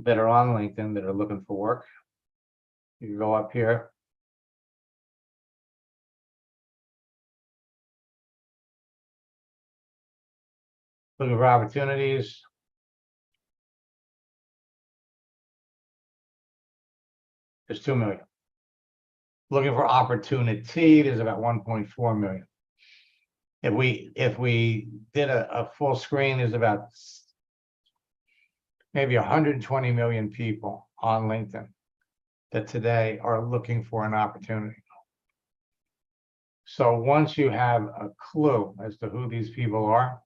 that are on LinkedIn that are looking for work. You can go up here. Looking for opportunities. There's 2 million. Looking for opportunity, there's about 1.4 million. If we did a full screen, there's about maybe 120 million people on LinkedIn that today are looking for an opportunity. So once you have a clue as to who these people are,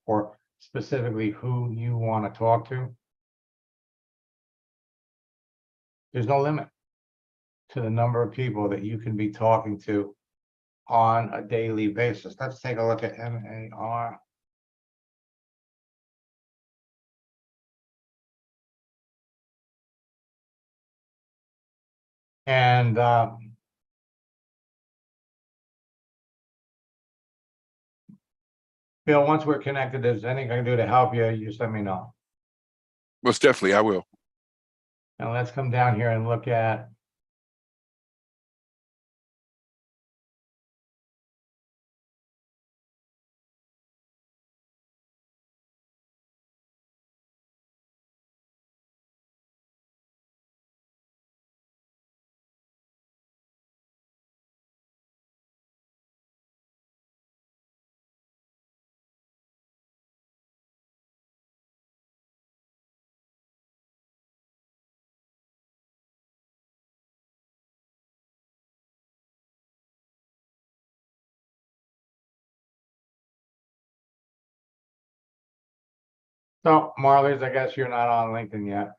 or specifically who you want to talk to, there's no limit to the number of people that you can be talking to on a daily basis. Let's take a look at MAR. And Bill, once we're connected, if there's anything I can do to help you, you just let me know. Most definitely, I will. Now let's come down here and look at. So Marlies, I guess you're not on LinkedIn yet.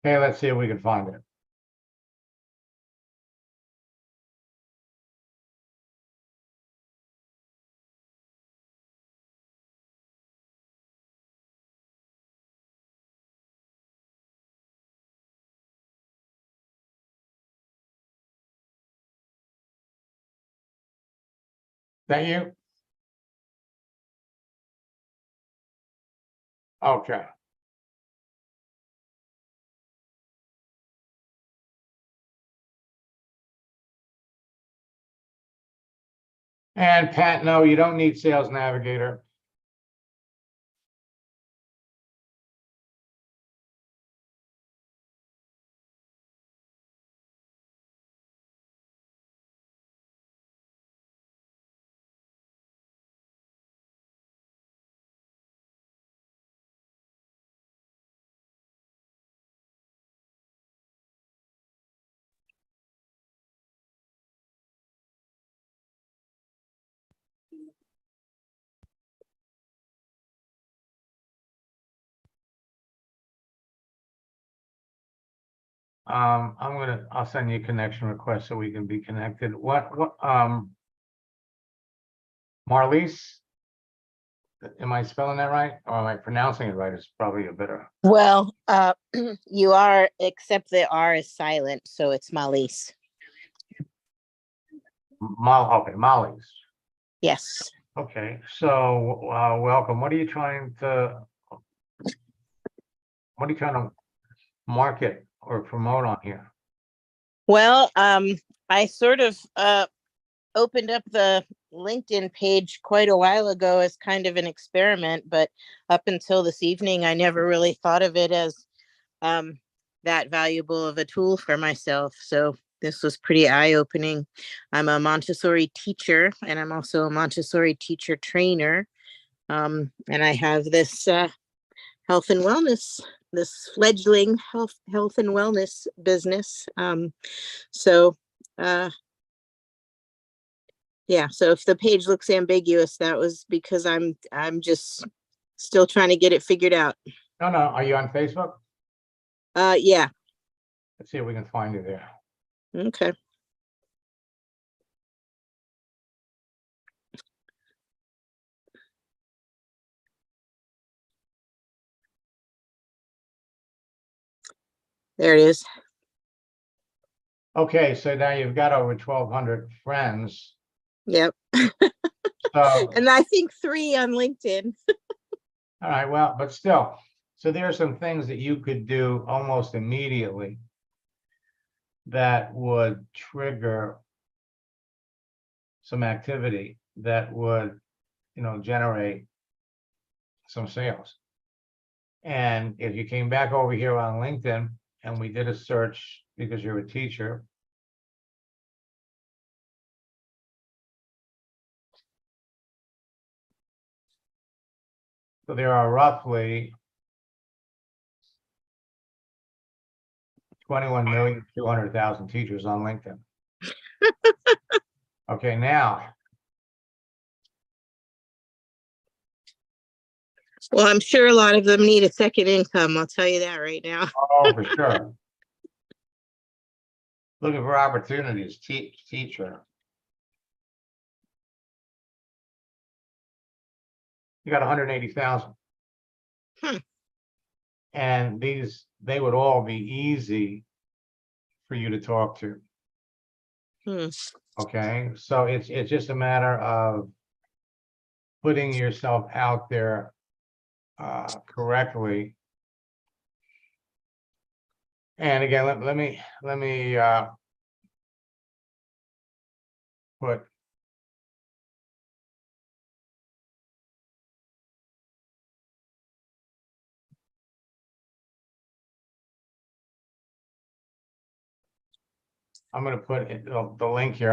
Okay, let's see if we can find it. That you? Okay. And Pat, no, you don't need Sales Navigator. I'll send you a connection request so we can be connected. What, Marlies? Am I spelling that right? Or am I pronouncing it right? It's probably a better. Well, you are, except the R is silent, so it's Malise. Okay, Molly's. Yes. Okay, so, welcome. What are you trying to market or promote on here? Well, I sort of opened up the LinkedIn page quite a while ago as kind of an experiment, but up until this evening, I never really thought of it as that valuable of a tool for myself. So this was pretty eye-opening. I'm a Montessori teacher, and I'm also a Montessori teacher trainer. And I have this health and wellness, this fledgling health and wellness business. So yeah, so if the page looks ambiguous, that was because I'm just still trying to get it figured out. No, are you on Facebook? Yeah. Let's see if we can find you there. Okay. There it is. Okay, so now you've got over 1,200 friends. Yep. So, And I think 3 on LinkedIn. all right, well, but still, so there are some things that you could do almost immediately that would trigger some activity that would, generate some sales. And if you came back over here on LinkedIn and we did a search because you're a teacher. So there are roughly 21,200,000 teachers on LinkedIn. Okay, now, Well, I'm sure a lot of them need a second income. I'll tell you that right now. oh, for sure. Looking for opportunities, teacher. You got 180,000. Hmm. And they would all be easy for you to talk to. Hmm. Okay, so it's just a matter of putting yourself out there correctly. And again, let me put I'm going to put the link here.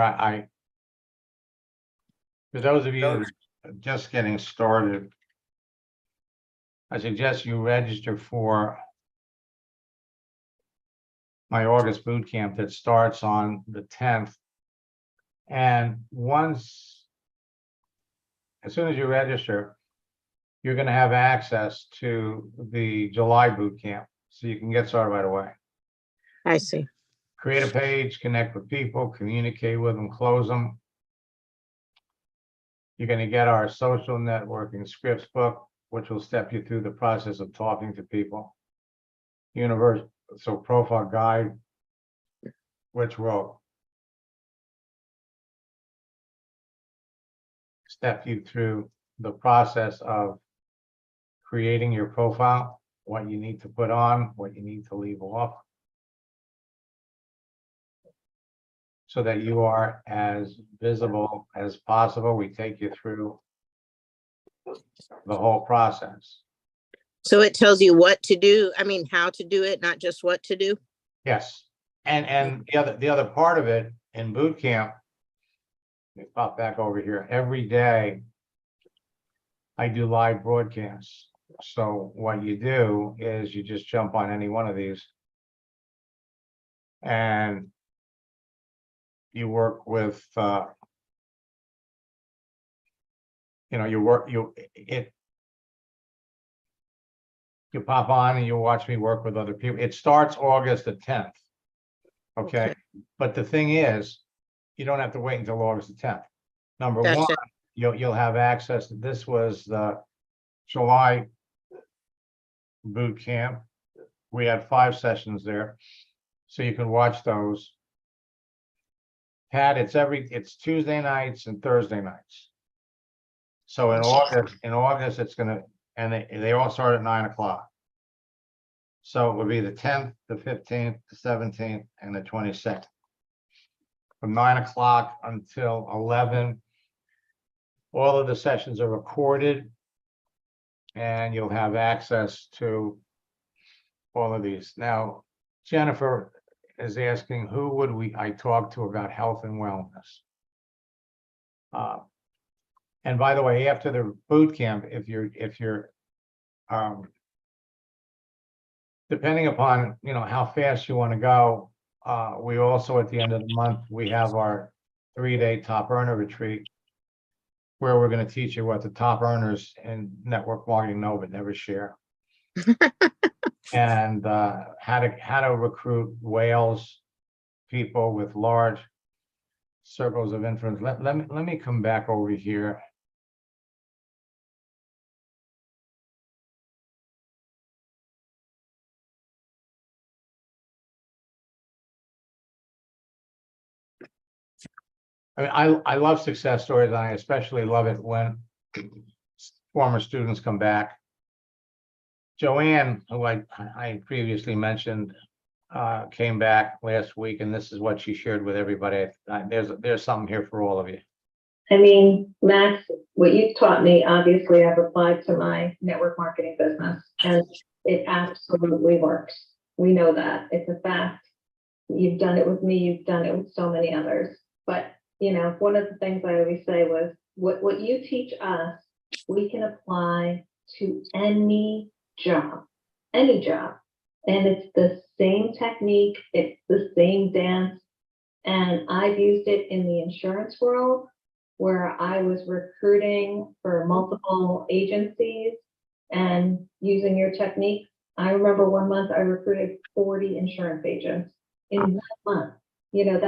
For those of you that are just getting started, I suggest you register for my August boot camp that starts on the 10th. And as soon as you register, you're going to have access to the July boot camp, so you can get started right away. I see. Create a page, connect with people, communicate with them, close them. You're going to get our social networking scripts book, which will step you through the process of talking to people. Universal profile guide, which will step you through the process of creating your profile, what you need to put on, what you need to leave off, so that you are as visible as possible. We take you through the whole process. So it tells you what to do. I mean, how to do it, not just what to do. Yes, and the other part of it in boot camp, let me pop back over here. Every day, I do live broadcasts. So what you do is you just jump on any one of these, and you work with, you pop on and you watch me work with other people. It starts August the 10th. Okay, but the thing is, you don't have to wait until August the 10th. Number one, Gotcha. you'll have access to, this was the July boot camp. We had 5 sessions there, so you can watch those. Pat, it's Tuesday nights and Thursday nights. So in August, it's gonna, and they all start at 9 o'clock. So it would be the 10th, the 15th, the 17th, and the 22nd. From 9 o'clock until 11. All of the sessions are recorded, and you'll have access to all of these. Now, Jennifer is asking, who would I talk to about health and wellness? And by the way, after the boot camp, if you're depending upon, how fast you want to go, we also, at the end of the month, we have our 3-day top earner retreat, where we're going to teach you what the top earners in network marketing know but never share. And how to recruit whales, people with large circles of influence. Let me come back over here. I mean, I love success stories, and I especially love it when former students come back. Joanne, who I previously mentioned, came back last week, and this is what she shared with everybody. There's something here for all of you. I mean, Max, what you've taught me, obviously I've applied to my network marketing business and it absolutely works. We know that. It's a fact. You've done it with me, you've done it with so many others. But, you know, one of the things I always say was what you teach us, we can apply to any job. And it's the same technique, it's the same dance. And I've used it in the insurance world where I was recruiting for multiple agencies and using your technique. I remember one month I recruited 40 insurance agents in 1 month. You know,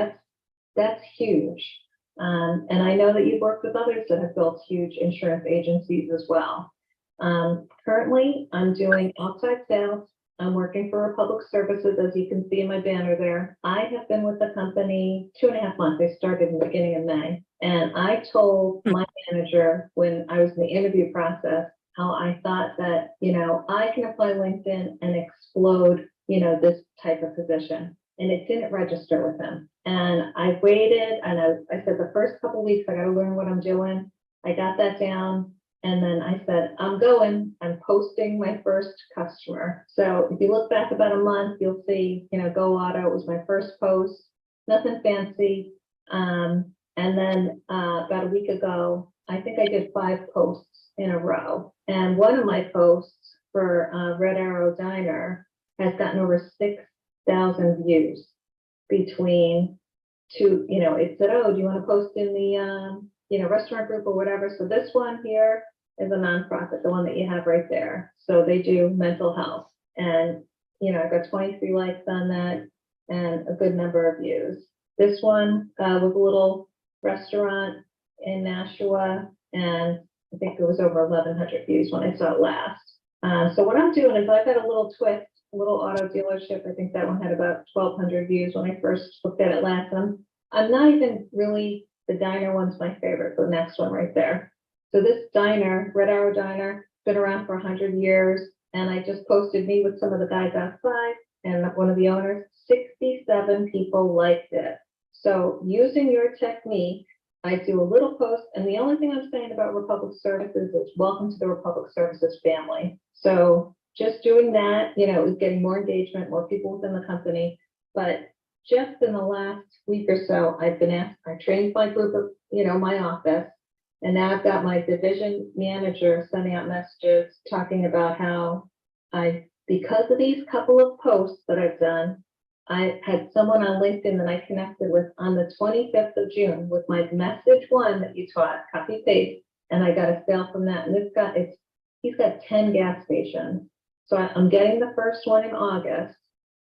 that's huge. And I know that you've worked with others that have built huge insurance agencies as well. Currently, I'm doing outside sales. I'm working for Republic Services, as you can see in my banner there. I have been with the company 2.5 months. I started in the beginning of May. And I told my manager when I was in the interview process, how I thought that, you know, I can apply LinkedIn and explode, you know, this type of position. And it didn't register with him. And I waited and I said, the first couple of weeks, I got to learn what I'm doing. I got that down. And then I said, I'm posting my first customer. So if you look back about a month, you'll see, you know, Go Auto was my first post, nothing fancy. And then about a week ago, I think I did 5 posts in a row. And one of my posts for Red Arrow Diner has gotten over 6,000 views between two, you know, it said, oh, do you want to post in the, you know, restaurant group or whatever. So this one here is a nonprofit, the one that you have right there. So they do mental health. And, you know, I got 23 likes on that and a good number of views. This one was a little restaurant in Nashua, and I think it was over 1,100 views when I saw it last. So what I'm doing is I've got a little twist, a little auto dealership. I think that one had about 1,200 views when I first looked at it last time. I'm not even really, the diner one's my favorite, the next one right there. So this diner, Red Arrow Diner, been around for 100 years. And I just posted me with some of the guys outside and one of the owners, 67 people liked it. So using your technique, I do a little post, and the only thing I'm saying about Republic Services is welcome to the Republic Services family. So just doing that, you know, is getting more engagement, more people within the company. But just in the last week or so, I've been asked, I trained my group of, you know, my office, and now I've got my division manager sending out messages talking about how because of these couple of posts that I've done, I had someone on LinkedIn that I connected with on the 25th of June with my message one that you taught, copy paste, and I got a sale from that. And this guy, he's got 10 gas stations. So I'm getting the first one in August.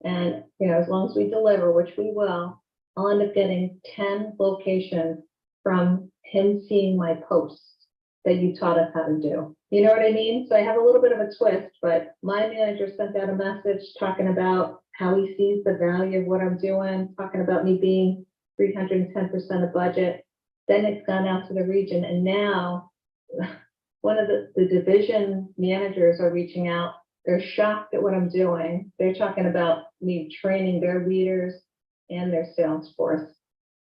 And, you know, as long as we deliver, which we will, I'll end up getting 10 locations from him seeing my posts that you taught us how to do. You know what I mean? So I have a little bit of a twist, but my manager sent out a message talking about how he sees the value of what I'm doing, talking about me being 310% of budget. Then it's gone out to the region. And now one of the division managers are reaching out. They're shocked at what I'm doing. They're talking about me training their leaders and their sales force.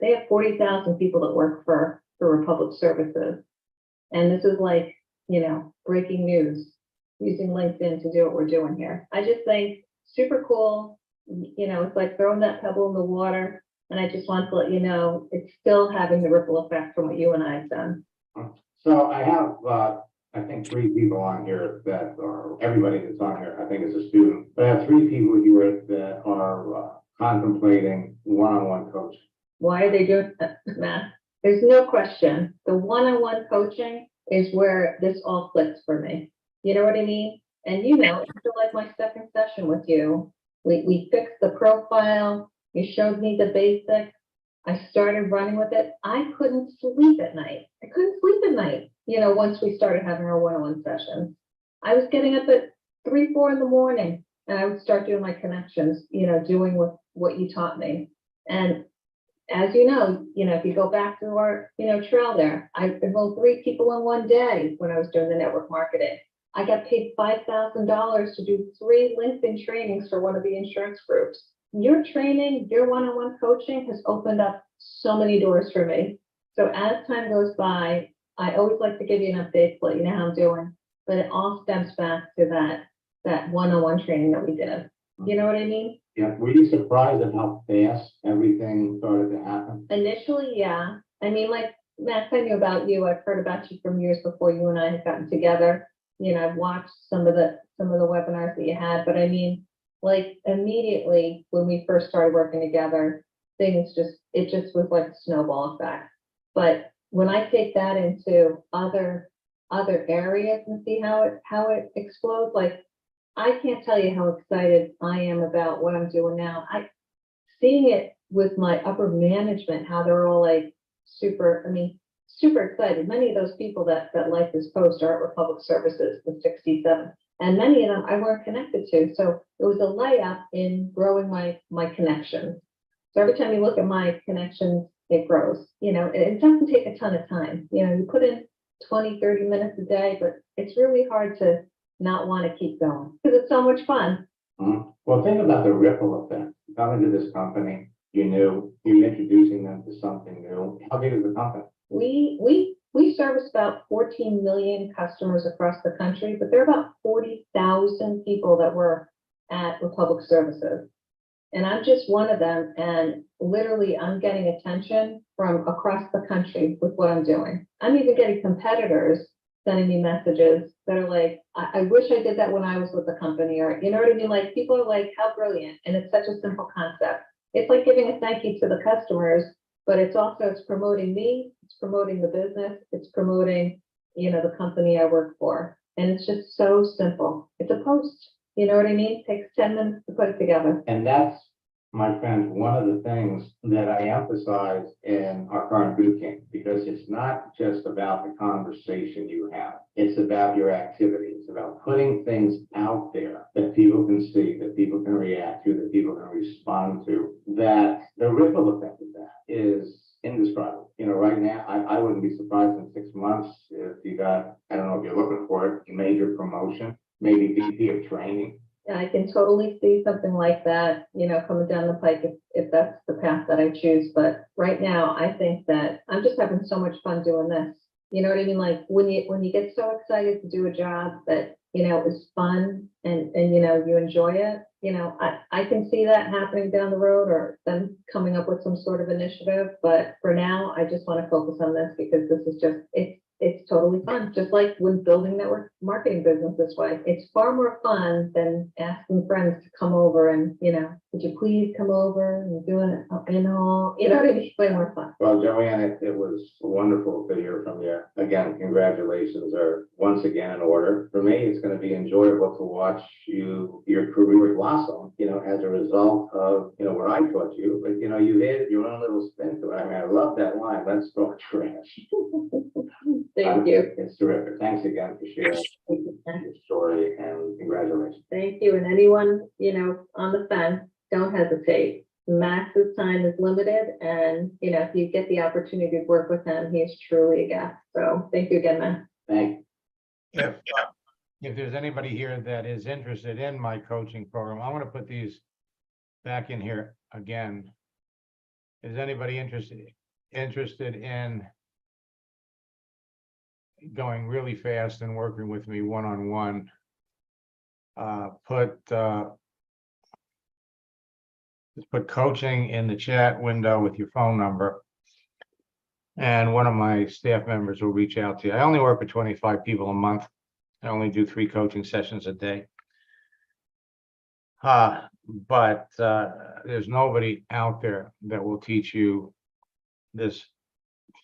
They have 40,000 people that work for Republic Services. And this is like, you know, breaking news, using LinkedIn to do what we're doing here. I just think super cool. You know, it's like throwing that pebble in the water. And I just want to let you know, it's still having the ripple effect from what you and I have done. So I have, I think 3 people on here that are, everybody that's on here, I think is a student. But I have 3 people here that are contemplating one-on-one coaching. Why are they doing that, Matt? There's no question. The one-on-one coaching is where this all clicks for me. You know what I mean? And you know, after like my second session with you, we fixed the profile. You showed me the basics. I started running with it. I couldn't sleep at night. You know, once we started having our one-on-one sessions, I was getting up at 3, 4 in the morning, and I would start doing my connections, you know, doing what you taught me. And as you know, if you go back to our, trail there, I enrolled 3 people in one day when I was doing the network marketing. I got paid $5,000 to do 3 LinkedIn trainings for one of the insurance groups. Your training, your one-on-one coaching has opened up so many doors for me. So as time goes by, I always like to give you an update to let you know how I'm doing, but it all stems back to that one-on-one training that we did. You know what I mean? Yeah, were you surprised at how fast everything started to happen? Initially, yeah. I mean, like, Max, I knew about you. I've heard about you from years before you and I had gotten together. I've watched some of the webinars that you had, but I mean, like, immediately when we first started working together, it just was like a snowball effect. But when I take that into other areas and see how it explodes, like, I can't tell you how excited I am about what I'm doing now. Seeing it with my upper management, how they're all like super excited. Many of those people that like this post are at Republic Services, the 67, and many of them I weren't connected to. So it was a layup in growing my connections. So every time you look at my connections, it grows. It doesn't take a ton of time. You put in 20, 30 minutes a day, but it's really hard to not want to keep going because it's so much fun. Well, think about the ripple effect. Coming to this company, you're introducing them to something new. How big is the company? We service about 14 million customers across the country, but there are about 40,000 people that work at Republic Services. And I'm just one of them. And literally, I'm getting attention from across the country with what I'm doing. I'm even getting competitors sending me messages that are like, I wish I did that when I was with the company, or you know what I mean? Like, people are like, how brilliant. And it's such a simple concept. It's like giving a thank you to the customers, but it's promoting me, it's promoting the business, it's promoting, the company I work for. And it's just so simple. It's a post, you know what I mean? It takes 10 minutes to put it together. And that's, my friends, one of the things that I emphasize in our current boot camp, because it's not just about the conversation you have. It's about your activity. It's about putting things out there that people can see, that people can react to, that people can respond to, that the ripple effect of that is indescribable. Right now, I wouldn't be surprised in 6 months if you got, I don't know if you're looking for it, major promotion, maybe VP of training. I can totally see something like that, coming down the pike if that's the path that I choose. But right now, I think that I'm just having so much fun doing this. You know what I mean? Like, when you get so excited to do a job that, is fun and you enjoy it, I can see that happening down the road or them coming up with some sort of initiative. But for now, I just want to focus on this because this is just, it's totally fun. Just like when building network marketing business this way, it's far more fun than asking friends to come over and, would you please come over and doing it, it's way more fun. Well, Joanne, it was wonderful to hear from you. Again, congratulations are once again in order. For me, it's going to be enjoyable to watch your career blossom, as a result of, what I taught you. But, you added your own little spin to it. I mean, I love that line. Let's talk trash. Thank you. It's terrific. Thanks again for sharing your story and congratulations. Thank you. And anyone, on the fence, don't hesitate. Max's time is limited. And, if you get the opportunity to work with him, he's truly a guest. So thank you again, Max. Thank If there's anybody here that is interested in my coaching program, I'm going to put these back in here again. Is anybody interested in going really fast and working with me one-on-one? Just put coaching in the chat window with your phone number. And one of my staff members will reach out to you. I only work with 25 people a month. I only do 3 coaching sessions a day. But there's nobody out there that will teach you this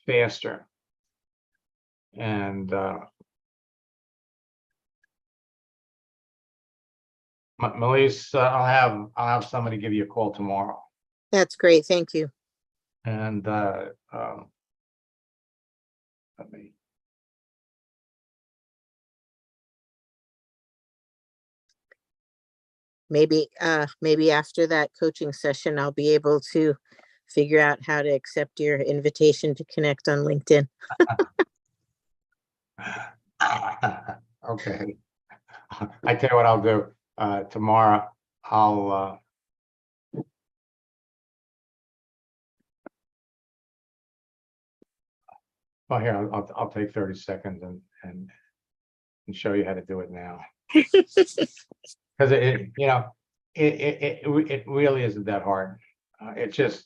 faster. And Melise, I'll have somebody give you a call tomorrow. That's great. Thank you. And let me. Maybe after that coaching session, I'll be able to figure out how to accept your invitation to connect on LinkedIn. Okay. I tell you what I'll do, tomorrow, well, here, I'll take 30 seconds and show you how to do it now. Because it really isn't that hard. It's just,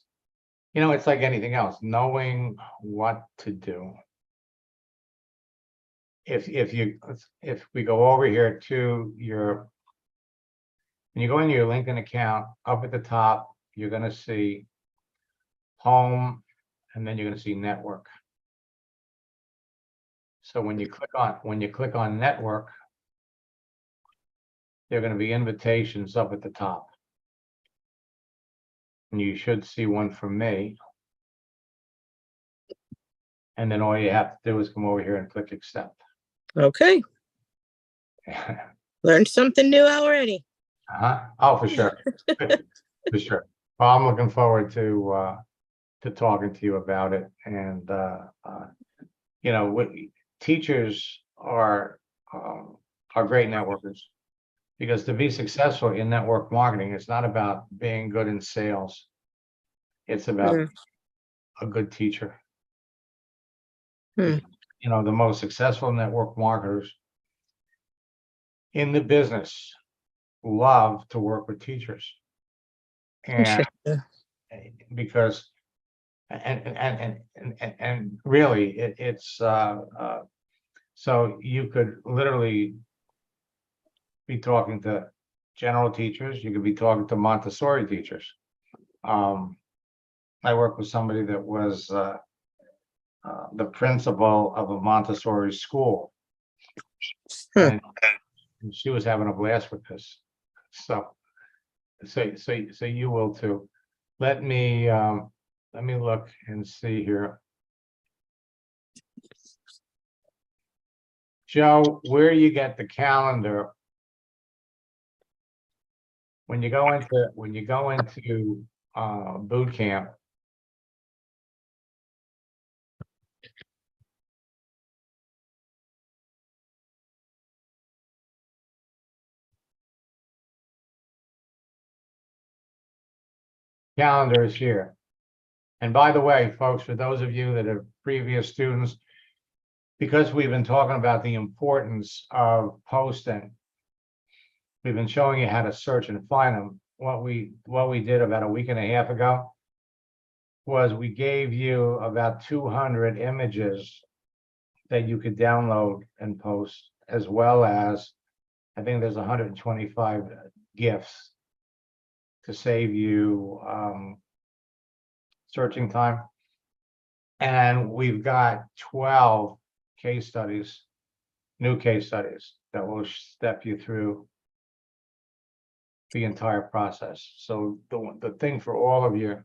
it's like anything else, knowing what to do. If we go over here to when you go into your LinkedIn account, up at the top, you're gonna see home, and then you're gonna see network. So when you click on network, there are gonna be invitations up at the top. And you should see one from me. And then all you have to do is come over here and click accept. Okay, learned something new already. Oh, for sure. For sure. Well, I'm looking forward to talking to you about it. And teachers are great networkers, because to be successful in network marketing, it's not about being good in sales. It's about a good teacher. Hmm. The most successful network marketers in the business love to work with teachers. And because and really it's so you could literally be talking to general teachers, you could be talking to Montessori teachers. I worked with somebody that was the principal of a Montessori school, and she was having a blast with this. So you will too. Let me look and see here. Joe, where you get the calendar, when you go into boot camp, calendar is here. And by the way, folks, for those of you that are previous students, because we've been talking about the importance of posting, we've been showing you how to search and find them. What we did about a week and a half ago was we gave you about 200 images that you could download and post, as well as I think there's 125 GIFs to save you searching time. And we've got 12 case studies, new case studies that will step you through the entire process. So the thing for all of you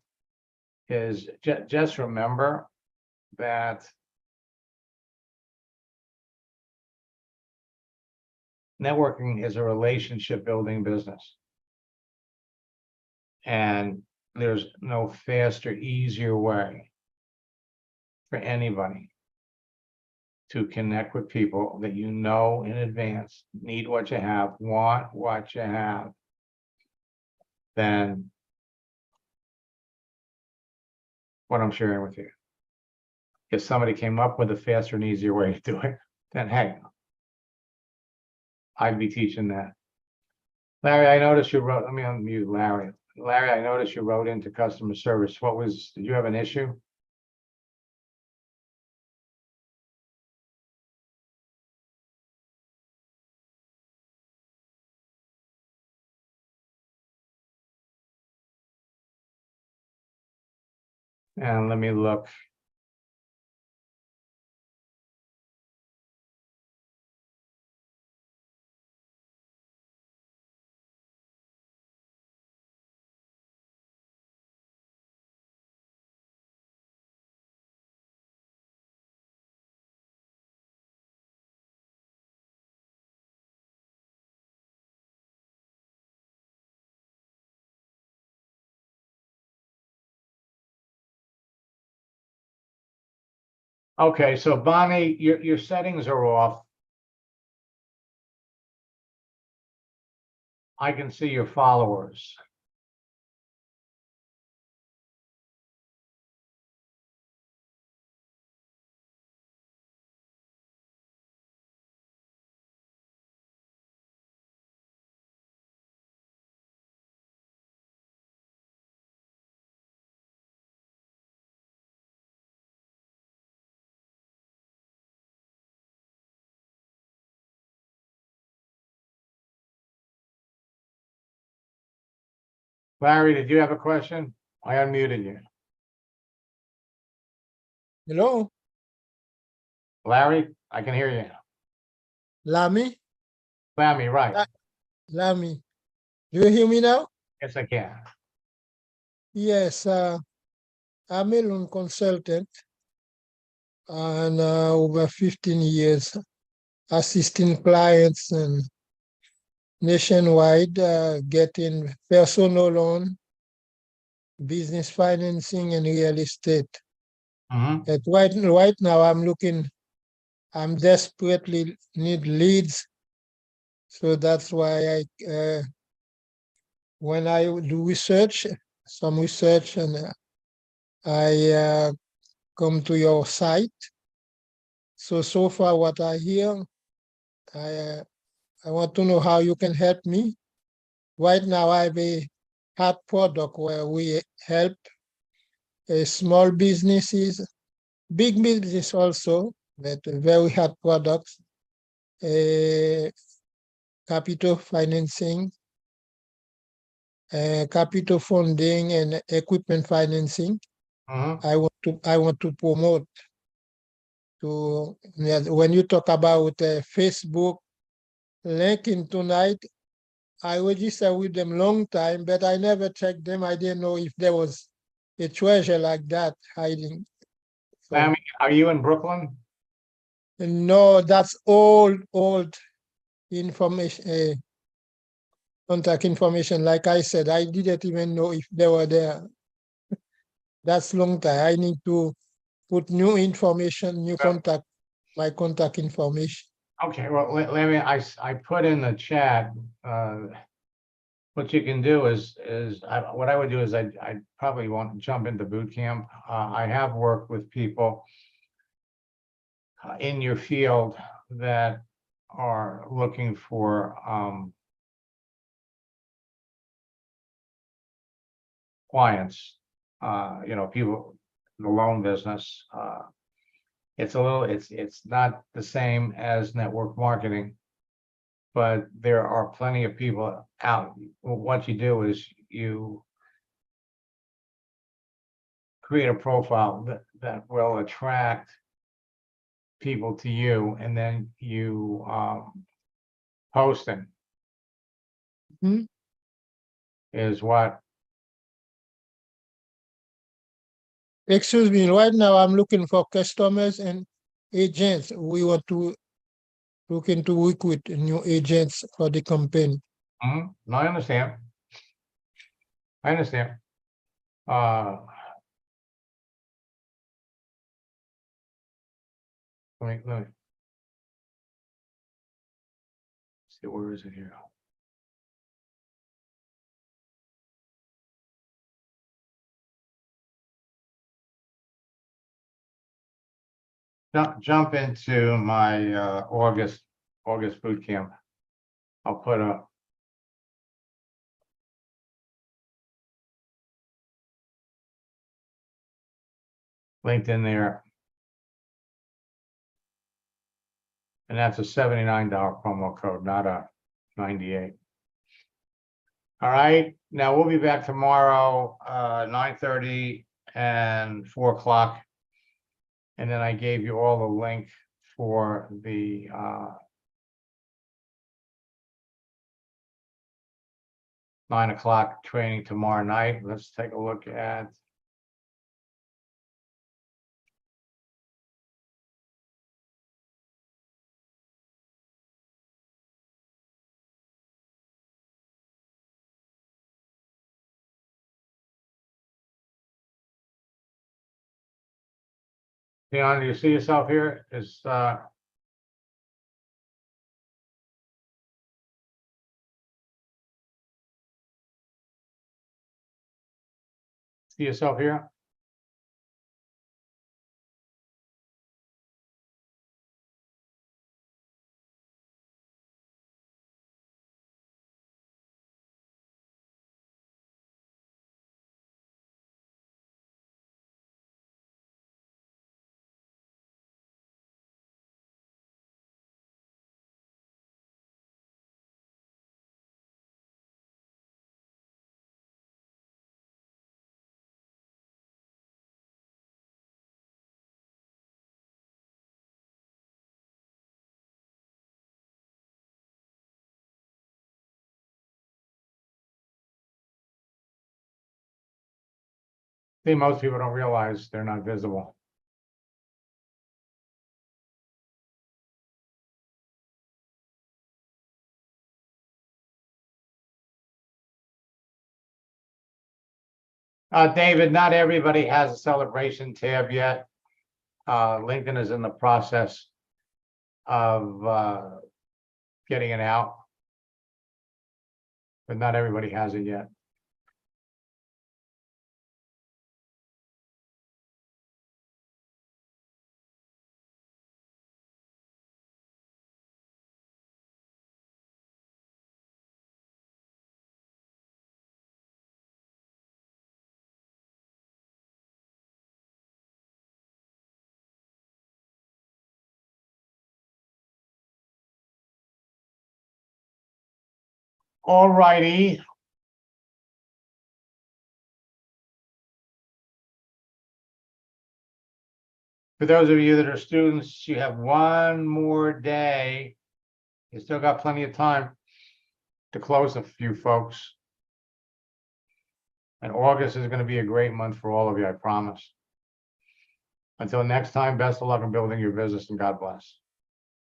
is just remember that networking is a relationship building business. And there's no faster, easier way for anybody to connect with people that you know in advance need what you have, want what you have, than what I'm sharing with you. If somebody came up with a faster and easier way to do it, then hey, I'd be teaching that. Larry, I noticed you wrote, let me unmute Larry. Larry, I noticed you wrote into customer service. Did you have an issue? And let me look. Okay, so Bonnie, your settings are off. I can see your followers. Larry, did you have a question? I unmuted you. Hello, Larry, I can hear you. Lami, Larry, right? Lami. Do you hear me now? Yes, I can. Yes, I'm a loan consultant and over 15 years assisting clients and nationwide getting personal loan, business financing, and real estate. Mhm. But right now, I'm desperately need leads. So that's why when I do some research, and I come to your site. So far what I hear, I, I want to know how you can help me. Right now, I have a hot product where we help small businesses, big business also, but very hot products, uh, capital financing, capital funding, and equipment financing. Mhm. I want to promote to when you talk about Facebook, LinkedIn tonight. I registered with them long time, but I never checked them. I didn't know if there was a treasure like that hiding. So, Larry, are you in Brooklyn? no, that's old information, contact information. Like I said, I didn't even know if they were there. That's long time. I need to put new information, new contact, my contact information. Okay, well, Larry, I put in the chat, what you can do what I would do is I probably won't jump into boot camp. I have worked with people in your field that are looking for clients, people in the loan business. It's not the same as network marketing, but there are plenty of people out. What you do is you create a profile that will attract people to you, and then you posting Mhm. is what. Excuse me, right now I'm looking for customers and agents. We want to looking to recruit new agents for the company. No, I understand. I understand. Let me see, where is it here? Jump into my August boot camp. I'll put a link in there. And that's a $79 promo code, not a 98. All right, now we'll be back tomorrow, 9:30 and 4 o'clock. And then I gave you all the link for the 9 o'clock training tomorrow night. Let's take a look at. Leon, do you see yourself here? See yourself here? See, most people don't realize they're not visible. David, not everybody has a celebration tab yet. Lincoln is in the process of getting it out. But not everybody has it yet. All righty. For those of you that are students, you have one more day. You still got plenty of time to close a few folks. And August is going to be a great month for all of you, I promise. Until next time, best of luck in building your business and God bless.